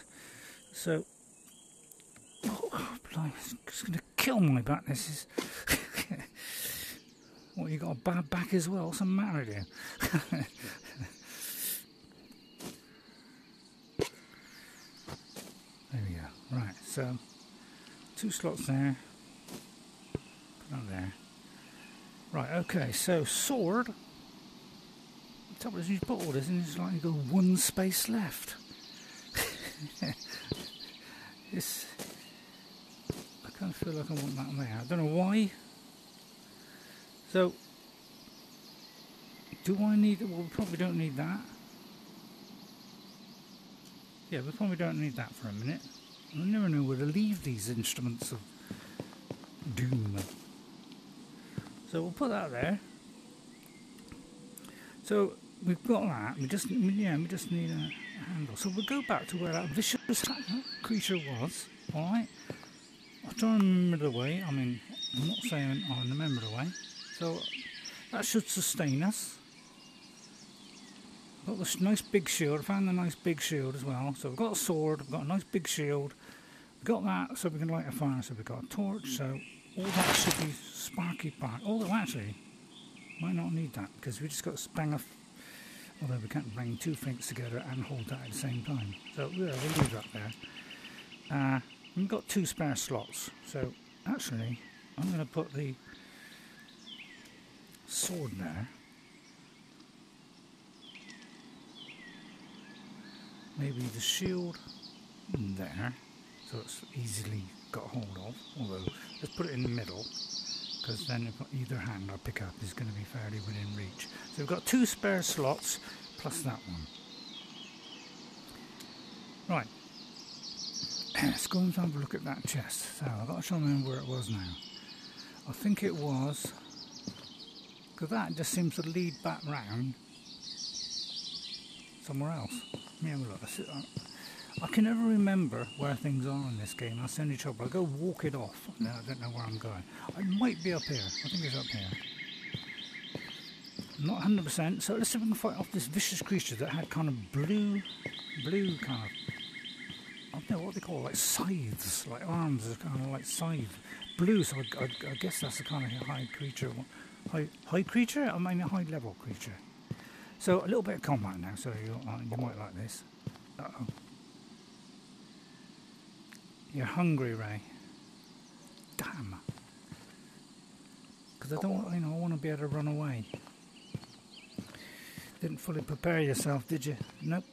So. Oh, blimey, it's going to kill my back. This is. What, you got a bad back as well? What's the matter with you? There we go. Right, so 2 slots there. Put that there. Right, okay, so sword. The trouble is, you put all this in, it's like you got 1 space left. It's. I kind of feel like I want that there. I don't know why. So, do I need... Well, we probably don't need that. Yeah, we probably don't need that for a minute. I never know where to leave these instruments of doom. So we'll put that there. So we've got that. We just need a handle. So we'll go back to where that vicious creature was. All right. I'll try and remember the way. I mean, I'm not saying I'll remember the way. So that should sustain us. Got this nice big shield. I found the nice big shield as well. So we've got a sword. We've got a nice big shield. We've got that so we can light a fire. So we've got a torch. So all that should be sparky part. Although actually, might not need that because we just got to bang a. Although we can't bang 2 things together and hold that at the same time. So yeah, we'll leave that there. We've got 2 spare slots, so actually I'm going to put the sword there. Maybe the shield there, so it's easily got hold of. Although, let's put it in the middle, because then if either hand I pick up is going to be fairly within reach. So we've got 2 spare slots, plus that one. Right. Let's go and have a look at that chest. So I've got to try and remember where it was now. I think it was Because that just seems to lead back round somewhere else. Let me have a look. I can never remember where things are in this game. That's the only trouble. I go walk it off and then I don't know where I'm going. I might be up here. I think it's up here. I'm not 100%. So let's see if we can fight off this vicious creature that had kind of blue kind of, I don't know what they call it, like scythes, like arms are kind of like scythe. Blue, so I guess that's the kind of high creature. High creature? I mean a high level creature. So a little bit of combat now, so you might like this. Uh-oh. You're hungry, Ray. Damn. Because I don't, I want to be able to run away. Didn't fully prepare yourself, did you? Nope.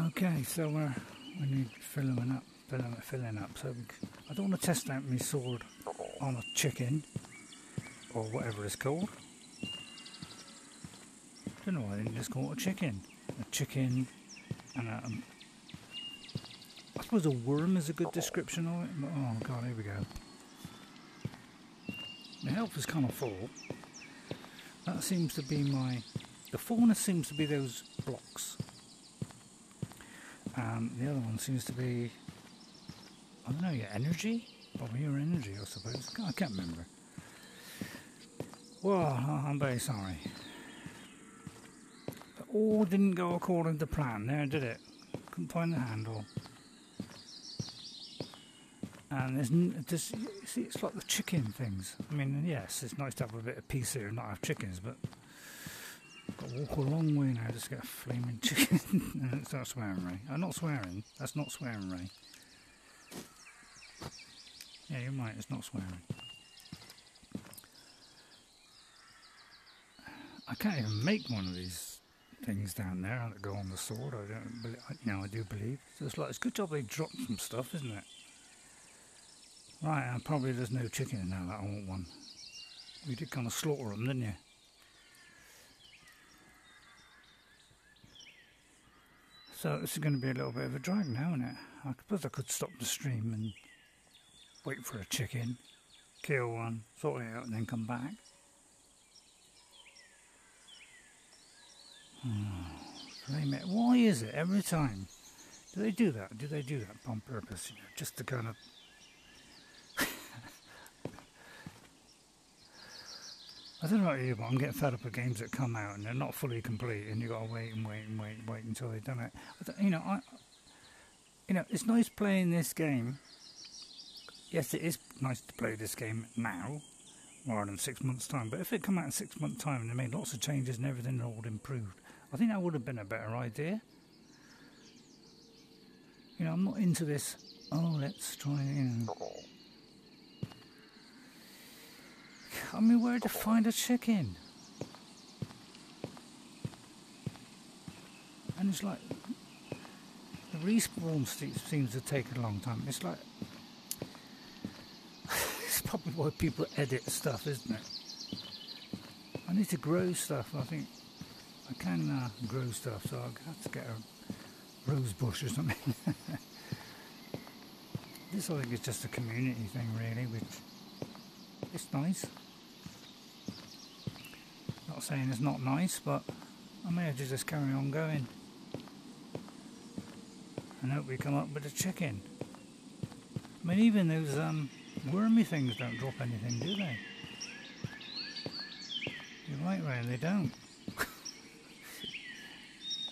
Okay, so we need filling up. So I don't want to test out my sword on a chicken or whatever it's called. I don't know why I didn't just call it a chicken. A chicken and I suppose a worm is a good description of it. Oh god, here we go. My health is kind of full. That seems to be the fullness seems to be those blocks. The other one seems to be, I don't know, your energy? Probably your energy, I suppose. I can't remember. Well, I'm very sorry. It all didn't go according to plan there, did it? Couldn't find the handle. And there's see, it's like the chicken things. I mean, yes, it's nice to have a bit of peace here and not have chickens, but I've got to walk a long way now just to get a flaming chicken. It's not swearing, Ray. I'm not swearing. That's not swearing, Ray. Yeah, you're right. It's not swearing. I can't even make one of these things down there that go on the sword. I don't believe, I do believe. So it's like, it's a good job they dropped some stuff, isn't it? Right, and probably there's no chicken in there that I want one. You did kind of slaughter them, didn't you? So this is going to be a little bit of a drag now, isn't it? I suppose I could stop the stream and wait for a chicken, kill one, sort it out and then come back. Flame it. Why is it every time? Do they do that? Do they do that on purpose? You know, just to kind of... I don't know about you, but I'm getting fed up of games that come out and they're not fully complete, and you got to wait until they've done it. It's nice playing this game. Yes, it is nice to play this game now, rather than 6 months' time. But if it come out in 6 months' time and they made lots of changes and everything all improved, I think that would have been a better idea. You know, I'm not into this. Oh, let's try. I mean, where to find a chicken? And it's like the respawn seems to take a long time. It's like it's probably why people edit stuff, isn't it? I need to grow stuff. I think I can grow stuff, so I'll have to get a rose bush or something. This I think is just a community thing, really, which it's nice. Not saying it's not nice, but I may have to just carry on going and hope we come up with a chicken. I mean, even those wormy things don't drop anything, do they? You're right, Ray, they don't.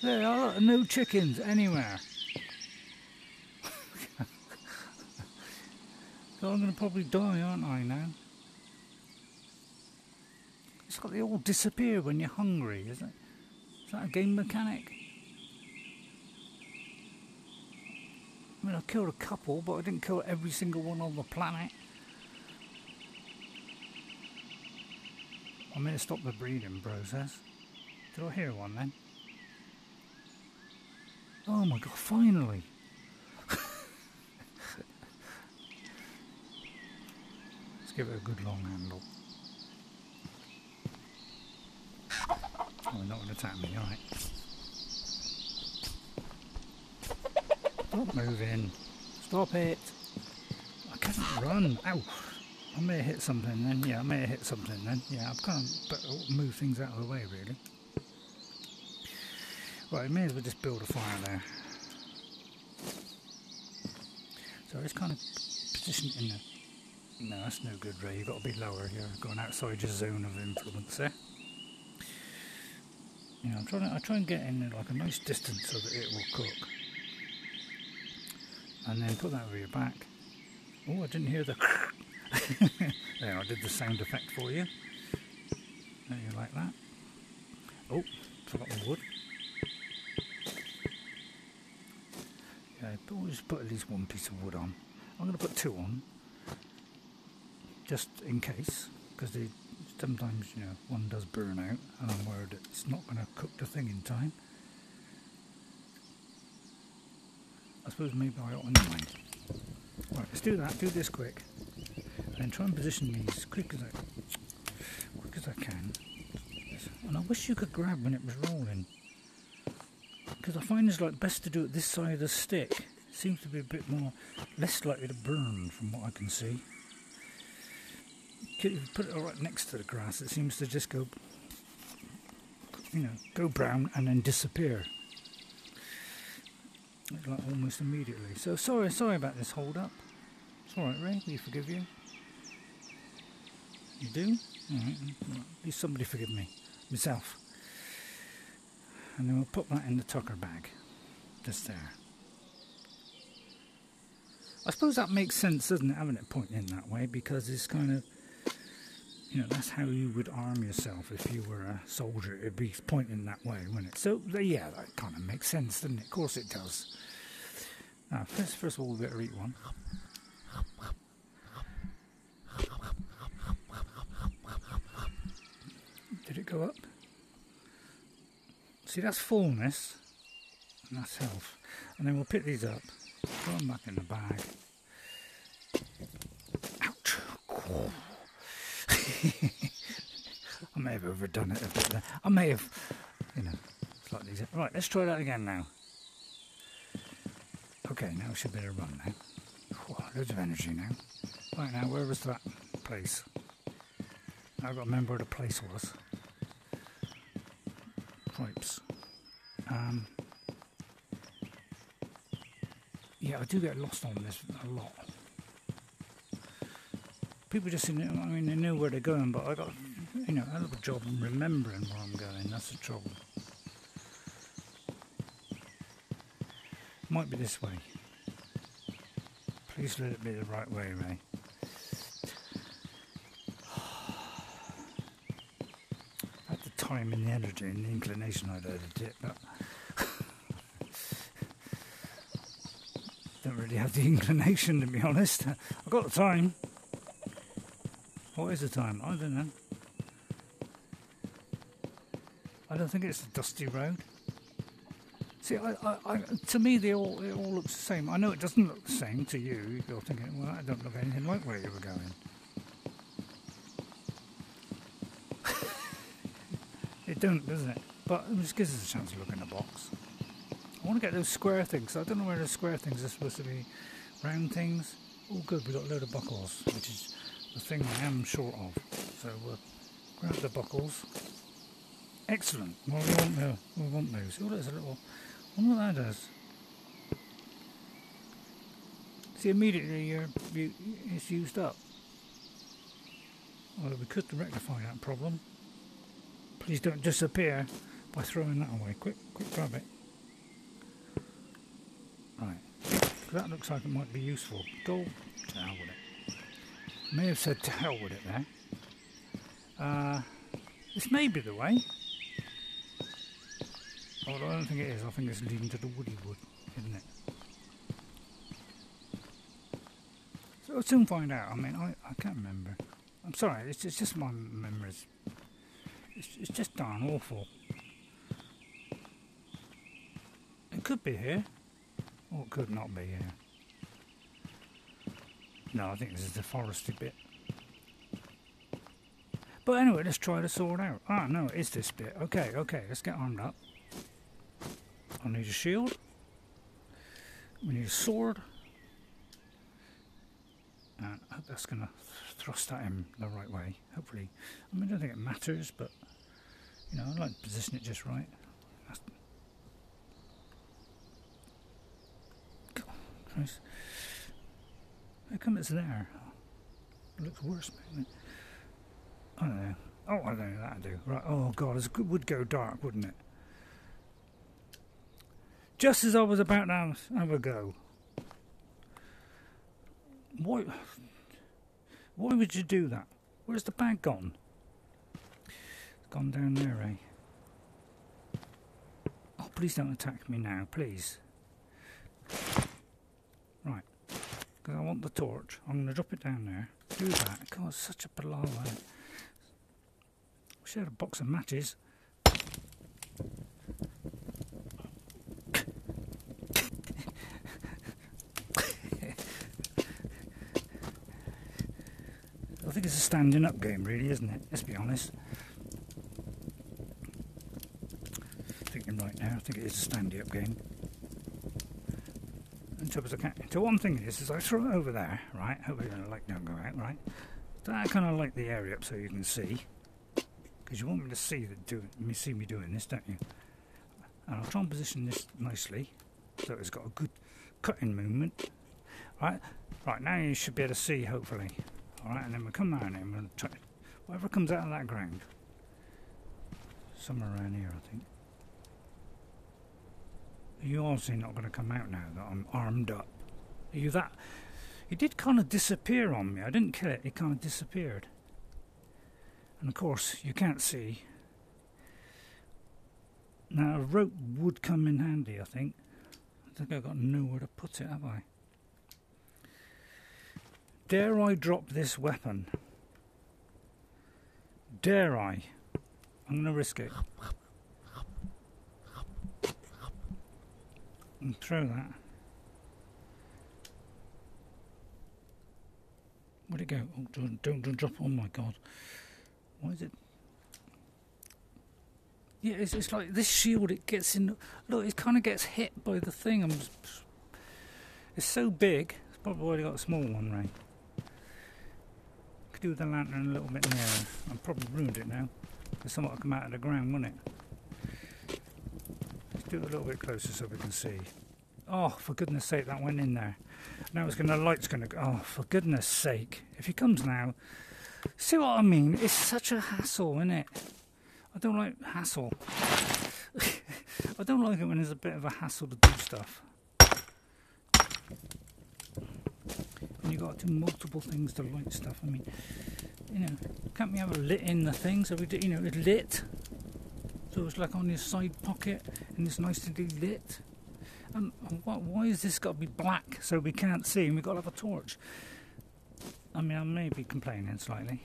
There are no chickens anywhere. So I'm going to probably die, aren't I, now? It's like they all disappear when you're hungry, isn't it? Is that a game mechanic? I mean, I killed a couple, but I didn't kill every single one on the planet. I'm going to stop the breeding process. Did I hear one then? Oh my god, finally! Let's give it a good long handle. Oh, they're not going to attack me, alright. Stop moving. Stop it. can't run. Ow! I may have hit something then. Yeah, I may have hit something then. Yeah, I've kind of better move things out of the way, really. Right, I may as well just build a fire there. So it's kind of positioned in the... No, that's no good, Ray. You've got to be lower here. Going outside your zone of influence there. You know, I try and get in like a nice distance so that it will cook. And then put that over your back. Oh, I didn't hear the... There, I did the sound effect for you. There, you like that? Oh, forgot the wood. Yeah, always put at least one piece of wood on. I'm going to put 2 on, just in case, because sometimes, you know, one does burn out, and I'm worried that it's not going to cook the thing in time. I suppose maybe I ought to mind. Right, let's do that. Do this quick, and then try and position these as quick as I can. And I wish you could grab when it was rolling, because I find it's like best to do it this side of the stick. It seems to be a bit more less likely to burn from what I can see. If you put it right next to the grass, it seems to just go, you know, go brown and then disappear. Like almost immediately. So sorry about this hold up. It's alright, Ray, we forgive you. You do? Alright, at least somebody forgive me. Myself. And then we'll put that in the tucker bag. Just there. I suppose that makes sense, doesn't it, having it pointing that way, because it's kind of, you know, that's how you would arm yourself if you were a soldier. It'd be pointing that way, wouldn't it? So, yeah, that kind of makes sense, doesn't it? Of course it does. Now, first of all, we better eat one. Did it go up? See, that's fullness, and that's health. And then we'll pick these up, throw them back in the bag. Ouch! I may have overdone it a bit there. I may have, you know, it's like these. Right, let's try that again now. Okay, now we should be able to run now. Whew, loads of energy now. Right, now, where was that place? I've got to remember where the place was. Cripes. Yeah, I do get lost on this a lot. People just, I mean, they know where they're going, but I got, you know, a little job in remembering where I'm going. That's the trouble. Might be this way. Please let it be the right way, Ray. I had the time and the energy and the inclination I'd edit it, but don't really have the inclination, to be honest. I've got the time. What is the time? I don't know. I don't think it's a dusty road. See, to me, it all looks the same. I know it doesn't look the same to you. You're thinking, well, that don't look anything like where you were going. It don't, doesn't it? But it just gives us a chance to look in the box. I want to get those square things. I don't know where the square things are supposed to be. Round things. All good. We've got a load of buckles, which is the thing I am short of. So we'll grab the buckles. Excellent. Well, we want those. Oh, there's a little... I wonder what that does. See, immediately it's used up. Well, we could rectify that problem. Please don't disappear by throwing that away. Quick grab it. Right. That looks like it might be useful. Go to hell with it. May have said to hell with it there. This may be the way. Although I don't think it is. I think it's leading to the woody wood, isn't it? So we'll soon find out. I mean, I can't remember. I'm sorry. It's just my memories. It's just darn awful. It could be here. Or it could not be here. No, I think this is the foresty bit. But anyway, let's try to sort out. Ah, no, it is this bit. Okay, let's get armed up. I need a shield. We need a sword. And I hope that's going to thrust at him the right way, hopefully. I mean, I don't think it matters, but, you know, I like to position it just right. God, Christ. How come it's there? It looks worse, maybe. I don't know. Oh, I don't know, that'll do. Right, oh God, it would go dark, wouldn't it? Just as I was about to have a go. Why would you do that? Where's the bag gone? It's gone down there, Ray. Oh, please don't attack me now, please. Right. Because I want the torch. I'm going to drop it down there. Do that. God, it's such a palaver. We should have a box of matches. I think it's a standing up game, really, isn't it? Let's be honest. Thinking right now, I think it is a standing up game. So one thing is I throw it over there, right? Hopefully the light don't go out, right? I kind of light the area up so you can see, because you want me to see me doing this, don't you? And I'll try and position this nicely so it's got a good cutting movement, right? Right, now you should be able to see, hopefully. All right, and then we'll come down here and we'll try whatever comes out of that ground. Somewhere around here, I think. You're obviously not going to come out now that I'm armed up. Are you that? He did kind of disappear on me. I didn't kill it. It kind of disappeared. And of course, you can't see. Now, a rope would come in handy, I think. I think I've got nowhere to put it, have I? Dare I drop this weapon? Dare I? I'm going to risk it. And throw that. Where'd it go? Oh, don't drop. Oh my God. Why is it? Yeah, it's like this shield, it gets in. Look, it kind of gets hit by the thing. It's so big. It's probably already got a small one, Ray. Could do the lantern a little bit nearer. I've probably ruined it now. There's something will come out of the ground, won't it? Let's do it a little bit closer so we can see. Oh, for goodness sake, that went in there. Now the light's going to go. Oh, for goodness sake. If he comes now, see what I mean? It's such a hassle, isn't it? I don't like hassle. I don't like it when there's a bit of a hassle to do stuff. And you've got to do multiple things to light stuff. I mean, you know, can't we have it lit in the thing? So we do, you know, it's lit. So it's like on your side pocket and it's nice to be lit. And why has this got to be black so we can't see and we've got to have a torch? I mean, I may be complaining slightly.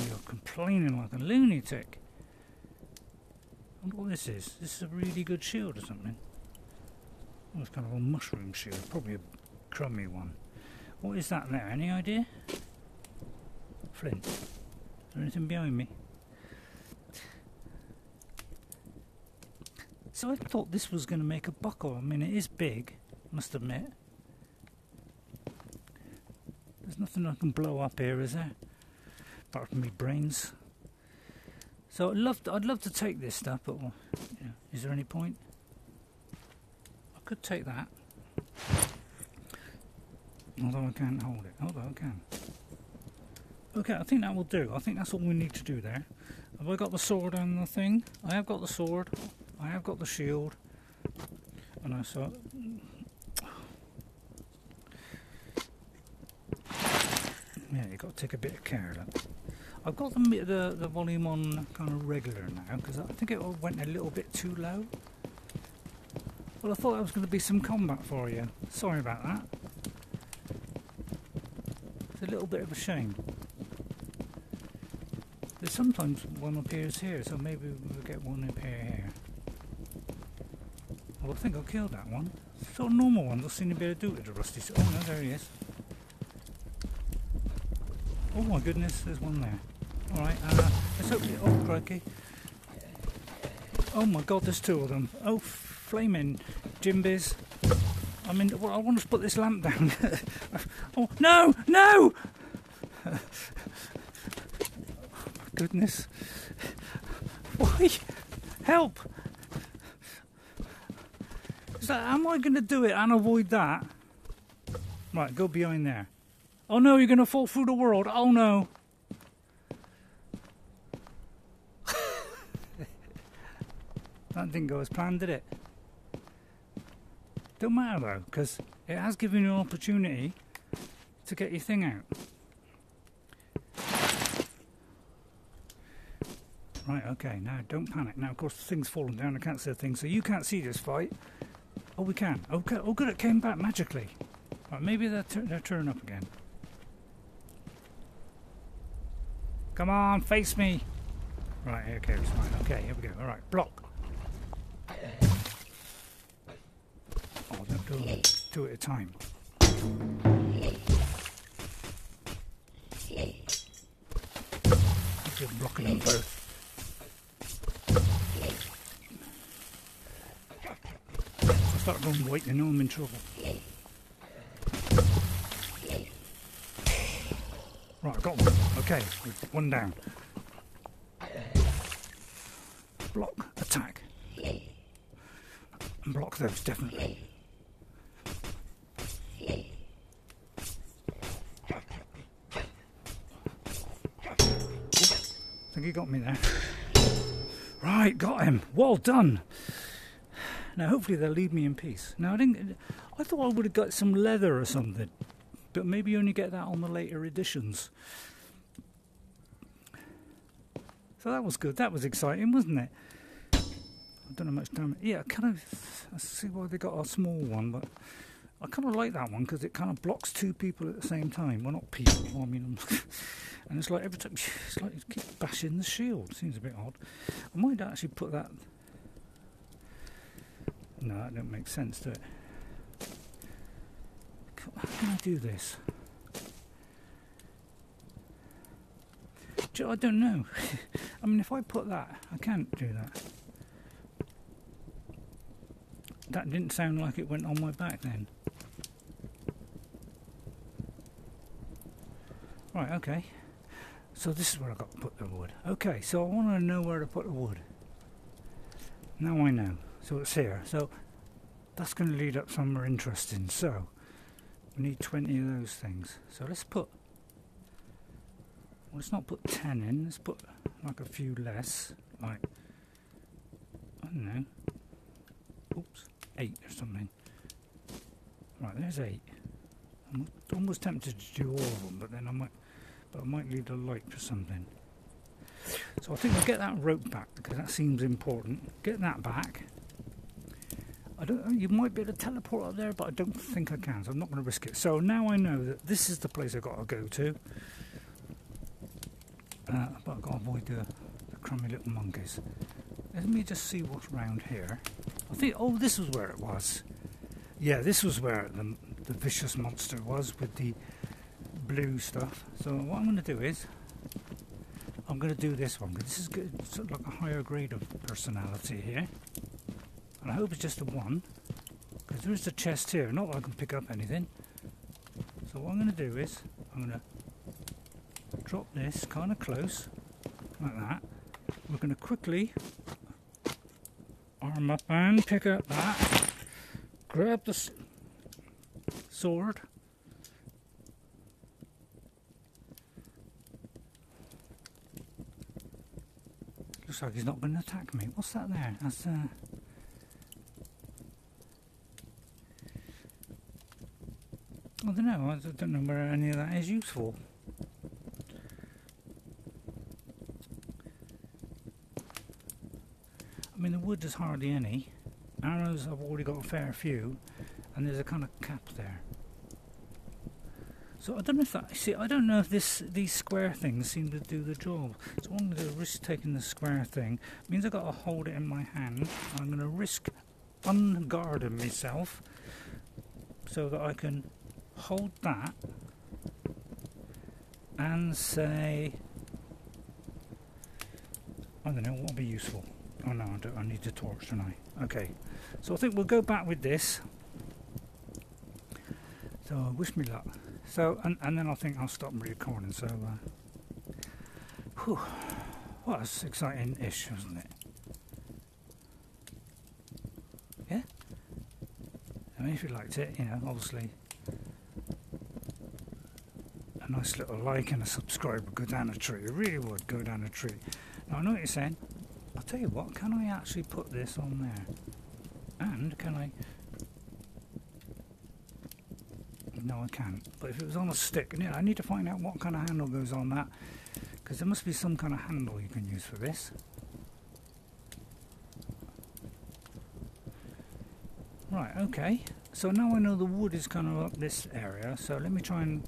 You're complaining like a lunatic. I wonder what this is. This is a really good shield or something. Oh, it's kind of a mushroom shield, probably a crummy one. What is that there? Any idea? Flint. Is there anything behind me? So I thought this was going to make a buckle. I mean, it is big, must admit. There's nothing I can blow up here, is there? Apart from me brains. So I'd love to take this stuff, but you know, is there any point? I could take that. Although I can't hold it. Although I can. Okay, I think that will do. I think that's all we need to do there. Have I got the sword and the thing? I have got the sword. I have got the shield. And I saw... Yeah, you've got to take a bit of care. Look. I've got the volume on kind of regular now, because I think it went a little bit too low. Well, I thought that was going to be some combat for you. Sorry about that. It's a little bit of a shame. There's sometimes one appears here, so maybe we'll get one up here. Well, I think I killed that one. Sort of normal ones, I've seen a bit of do to the rusty. Oh no, there he is. Oh my goodness, there's one there. Alright, let's open it. Oh crikey. Oh my god, there's two of them. Oh, flaming Jimbies. I mean, well, I want to put this lamp down. Oh, no! No! Oh, my goodness. Why? Help! Is that, am I going to do it and avoid that? Right, go behind there. Oh no, you're going to fall through the world. Oh no. That didn't go as planned, did it? Don't matter though, because it has given you an opportunity to get your thing out. Right, okay, now don't panic. Now, of course, the thing's fallen down. I can't see the thing, so you can't see this fight. Oh, we can. Okay. Oh, good, it came back magically. Right, maybe they're turning up again. Come on, face me. Right, okay, it's fine. Okay, here we go. All right, block. Oh, don't do it. Two at a time. I'm blocking them both. If I start going white, I know I'm in trouble. Right, I got one. Okay, one down. Block, attack. And block those, definitely. I think he got me there. Right, got him. Well done. Now, hopefully they'll leave me in peace. Now, I thought I would have got some leather or something. But maybe you only get that on the later editions. So that was good. That was exciting, wasn't it? I don't know much damage. Yeah, I see why they got a small one, but I kind of like that one because it kind of blocks two people at the same time. Well, not people. Well, I mean, and it's like every time it's like it keeps bashing the shield. Seems a bit odd. I might actually put that. No, that don't make sense, do it? How can I do this? I don't know. I mean, if I put that, I can't do that. That didn't sound like it went on my back then. Right, okay. So this is where I've got to put the wood. Okay, so I want to know where to put the wood. Now I know. So it's here. So that's going to lead up somewhere interesting. So we need 20 of those things. So let's put, well, let's not put 10 in, let's put like a few less, like, I don't know, oops, 8 or something. Right, there's 8. I'm almost tempted to do all of them, but then I might need a light for something. So I think I'll get that rope back because that seems important. Get that back. You might be able to teleport up there, but I don't think I can, so I'm not going to risk it. So now I know that this is the place I've got to go to. But I've got to avoid the crummy little monkeys. Let me just see what's round here. I think, oh, this was where it was. Yeah, this was where the vicious monster was with the blue stuff. So what I'm going to do is, I'm going to do this one. This is good. It's sort of like a higher grade of personality here. And I hope it's just a one, because there is a chest here, not that I can pick up anything. So what I'm going to do is, I'm going to drop this kind of close, like that. We're going to quickly arm up and pick up that, grab the sword, looks like he's not going to attack me. What's that there? That's I don't know. I don't know where any of that is useful. I mean, the wood is hardly any. Arrows, I've already got a fair few, and there's a kind of cap there. So I don't know if that. See, I don't know if these square things seem to do the job. So I'm going to risk taking the square thing. It means I've got to hold it in my hand. I'm going to risk unguarding myself so that I can hold that and say, I don't know, what would be useful. Oh no, I need the torch, don't I? Okay, so I think we'll go back with this. So wish me luck. So and then I think I'll stop recording. So whew, well, that's exciting-ish, wasn't it? Yeah. I mean, if you liked it, you know, obviously a nice little like and a subscribe would go down a tree. It really would go down a tree. Now I know what you're saying. I'll tell you what. Can I actually put this on there? And can I? No, I can't. But if it was on a stick, you know, I need to find out what kind of handle goes on that, because there must be some kind of handle you can use for this. Right, okay. So now I know the wood is kind of up this area, so let me try and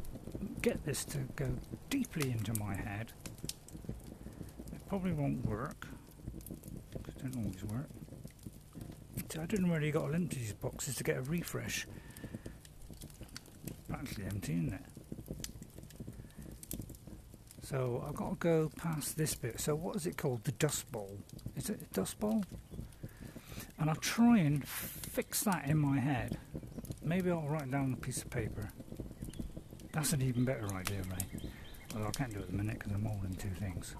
get this to go deeply into my head. It probably won't work, because it doesn't always work. So I don't know whether you got to empty these boxes to get a refresh. Actually empty, isn't it? So I've got to go past this bit. So what is it called? The dust bowl. Is it a dust bowl? And I'll try and fix that in my head. Maybe I'll write down a piece of paper. That's an even better idea, Ray. Although I can't do it at the minute because I'm holding two things.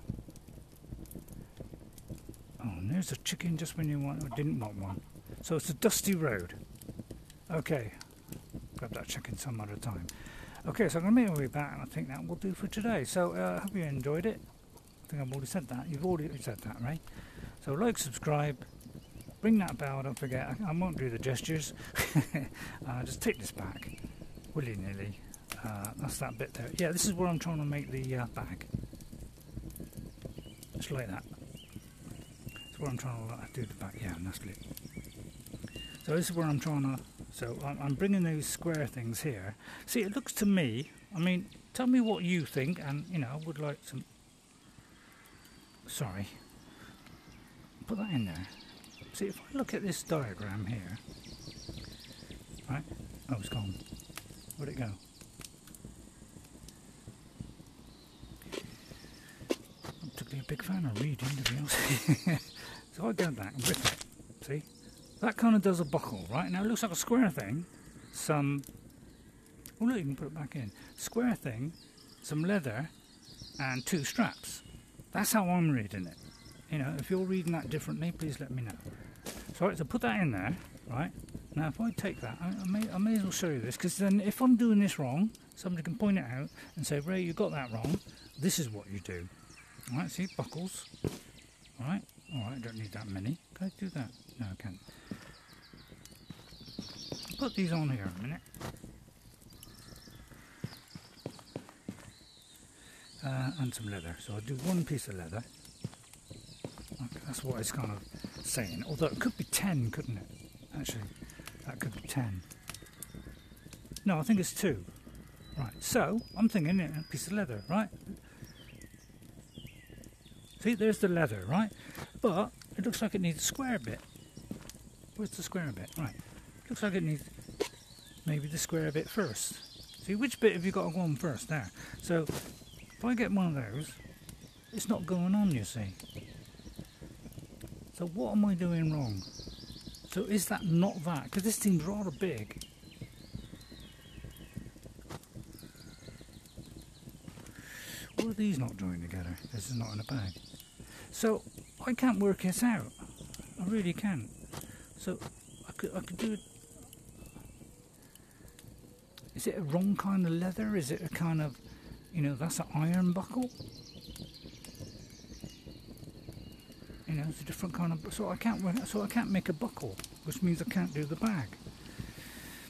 Oh, and there's a chicken just when you didn't want one. So it's a dusty road. Okay. Grab that chicken some other time. Okay, so I'm going to make my way back, and I think that will do for today. So I hope you enjoyed it. I think I've already said that. You've already said that, right? So like, subscribe, ring that bell, don't forget. I won't do the gestures. Just take this back, willy-nilly. That's that bit there. Yeah, this is where I'm trying to make the bag. Just like that. That's where I'm trying to do the bag. Yeah, and that's it. So this is where I'm trying to... So I'm bringing those square things here. See, it looks to me, I mean, tell me what you think, and, you know, I would like some... Sorry. Put that in there. See, if I look at this diagram here... Right? Oh, it's gone. Where'd it go? I'm particularly a big fan of reading, to be honest. So I go back and rip it. See? That kind of does a buckle, right? Now it looks like a square thing, some... Oh look, you can put it back in. Square thing, some leather, and two straps. That's how I'm reading it. You know, if you're reading that differently, please let me know. So right, so put that in there, right? Now if I take that, I may as well show you this, because then if I'm doing this wrong, somebody can point it out and say, Ray, you got that wrong. This is what you do. Alright, see, buckles. Alright, I don't need that many. Can I do that? No, I can't. Put these on here a minute. And some leather. So I'll do one piece of leather. Okay, that's what it's kind of saying. Although it could be 10, couldn't it? Actually, that could be 10. No, I think it's 2. Right, so I'm thinking a piece of leather, right? See, there's the leather, right? But it looks like it needs a square bit. Where's the square bit? Right. Looks like it needs maybe the square bit first. See, which bit have you got to go on first? There. So, if I get one of those, it's not going on, you see. So what am I doing wrong? So is that not that? Because this seems rather big. Why are these not joined together? This is not in a bag. So, I can't work this out. I really can't. So, I could do it. Is it a wrong kind of leather? Is it a kind of, you know, that's an iron buckle? You know, it's a different kind of. So I can't make a buckle, which means I can't do the bag.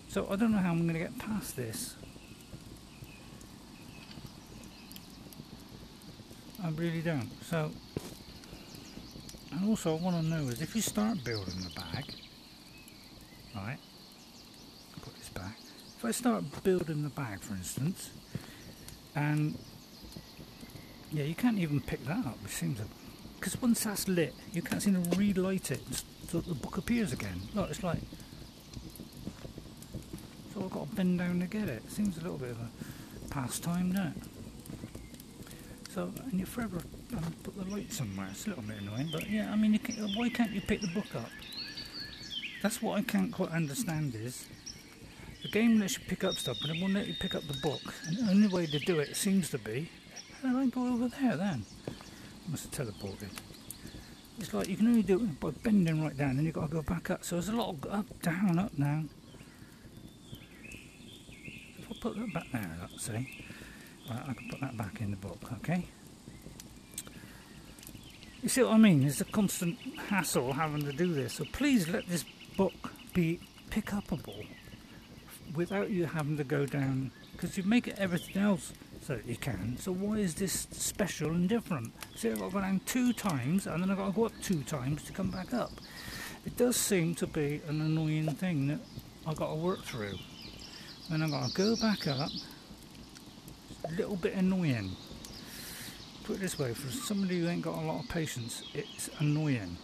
So I don't know how I'm going to get past this. I really don't. So, and also what I want to know is if you start building the bag, right? Put this back. If I start building the bag, for instance, and yeah, you can't even pick that up. It seems because once that's lit, you can't seem to relight it so the book appears again. Look, it's like so I've got to bend down to get it. It seems a little bit of a pastime, doesn't it? So, and you forever put the light somewhere. It's a little bit annoying, but yeah, I mean, why can't you pick the book up? That's what I can't quite understand is, The game lets you pick up stuff, but it won't let you pick up the book. And the only way to do it seems to be... How do I go over there then? I must have teleported. It's like you can only do it by bending right down, and you've got to go back up. So there's a lot of up, down. If I put that back there, let's see. Right, I can put that back in the book, okay? You see what I mean? It's a constant hassle having to do this. So please let this book be pick-upable without you having to go down, because you make it everything else so that you can. So why is this special and different? See, I've got to go down 2 times and then I've got to go up 2 times to come back up. It does seem to be an annoying thing that I've got to work through. Then I've got to go back up. It's a little bit annoying. Put it this way, for somebody who ain't got a lot of patience, it's annoying.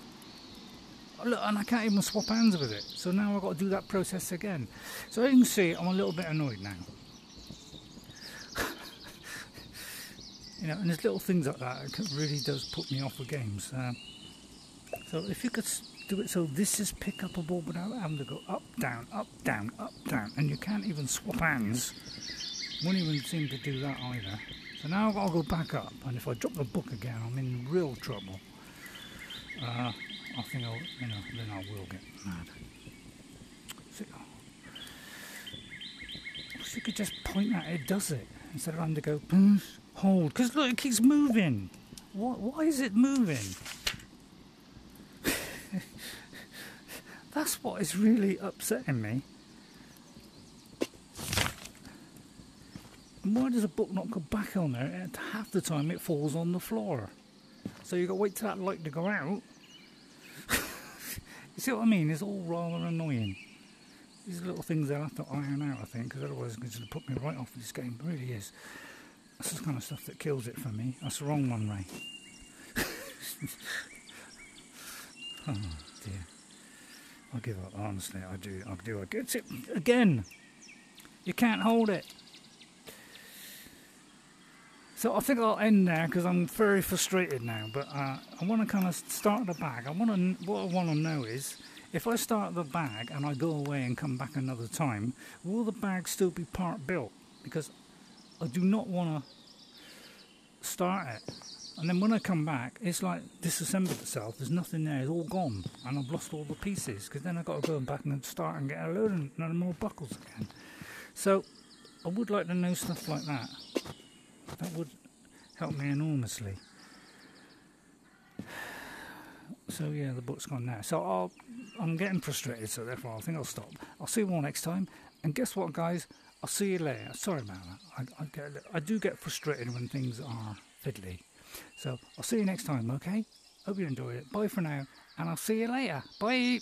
Look, and I can't even swap hands with it, so now I've got to do that process again. So you can see I'm a little bit annoyed now. You know, and there's little things like that that really does put me off with games. So if you could do it so this is pick-upable without having to go up, down, and you can't even swap hands. Won't even seem to do that either. So now I've got to go back up, and if I drop the book again, I'm in real trouble. I think I'll, you know, then I will get mad. So, if you could just point at it, does it? Instead of having to go, hold. Because look, it keeps moving. Why is it moving? That's what is really upsetting me. And why does a book not go back on there? And half the time it falls on the floor. So you've got to wait till that light to go out. You see what I mean? It's all rather annoying. These are little things they'll have to iron out, I think, because otherwise it's going to put me right off this game. It really is. That's the kind of stuff that kills it for me. That's the wrong one, Ray. Oh dear. I give up, honestly, I do. I get it again. You can't hold it. So I think I'll end there because I'm very frustrated now. But I want to kind of start the bag. What I want to know is, if I start the bag and I go away and come back another time, will the bag still be part built? Because I do not want to start it. And then when I come back, it's like disassembled itself. There's nothing there. It's all gone. And I've lost all the pieces. Because then I've got to go back and start and get a load of more buckles again. So I would like to know stuff like that. That would help me enormously. So yeah, the book's gone now. So I'm getting frustrated, so therefore I think I'll stop. I'll see you all next time. And guess what, guys? I'll see you later. Sorry about that. I do get frustrated when things are fiddly. So I'll see you next time, okay? Hope you enjoyed it. Bye for now, and I'll see you later. Bye!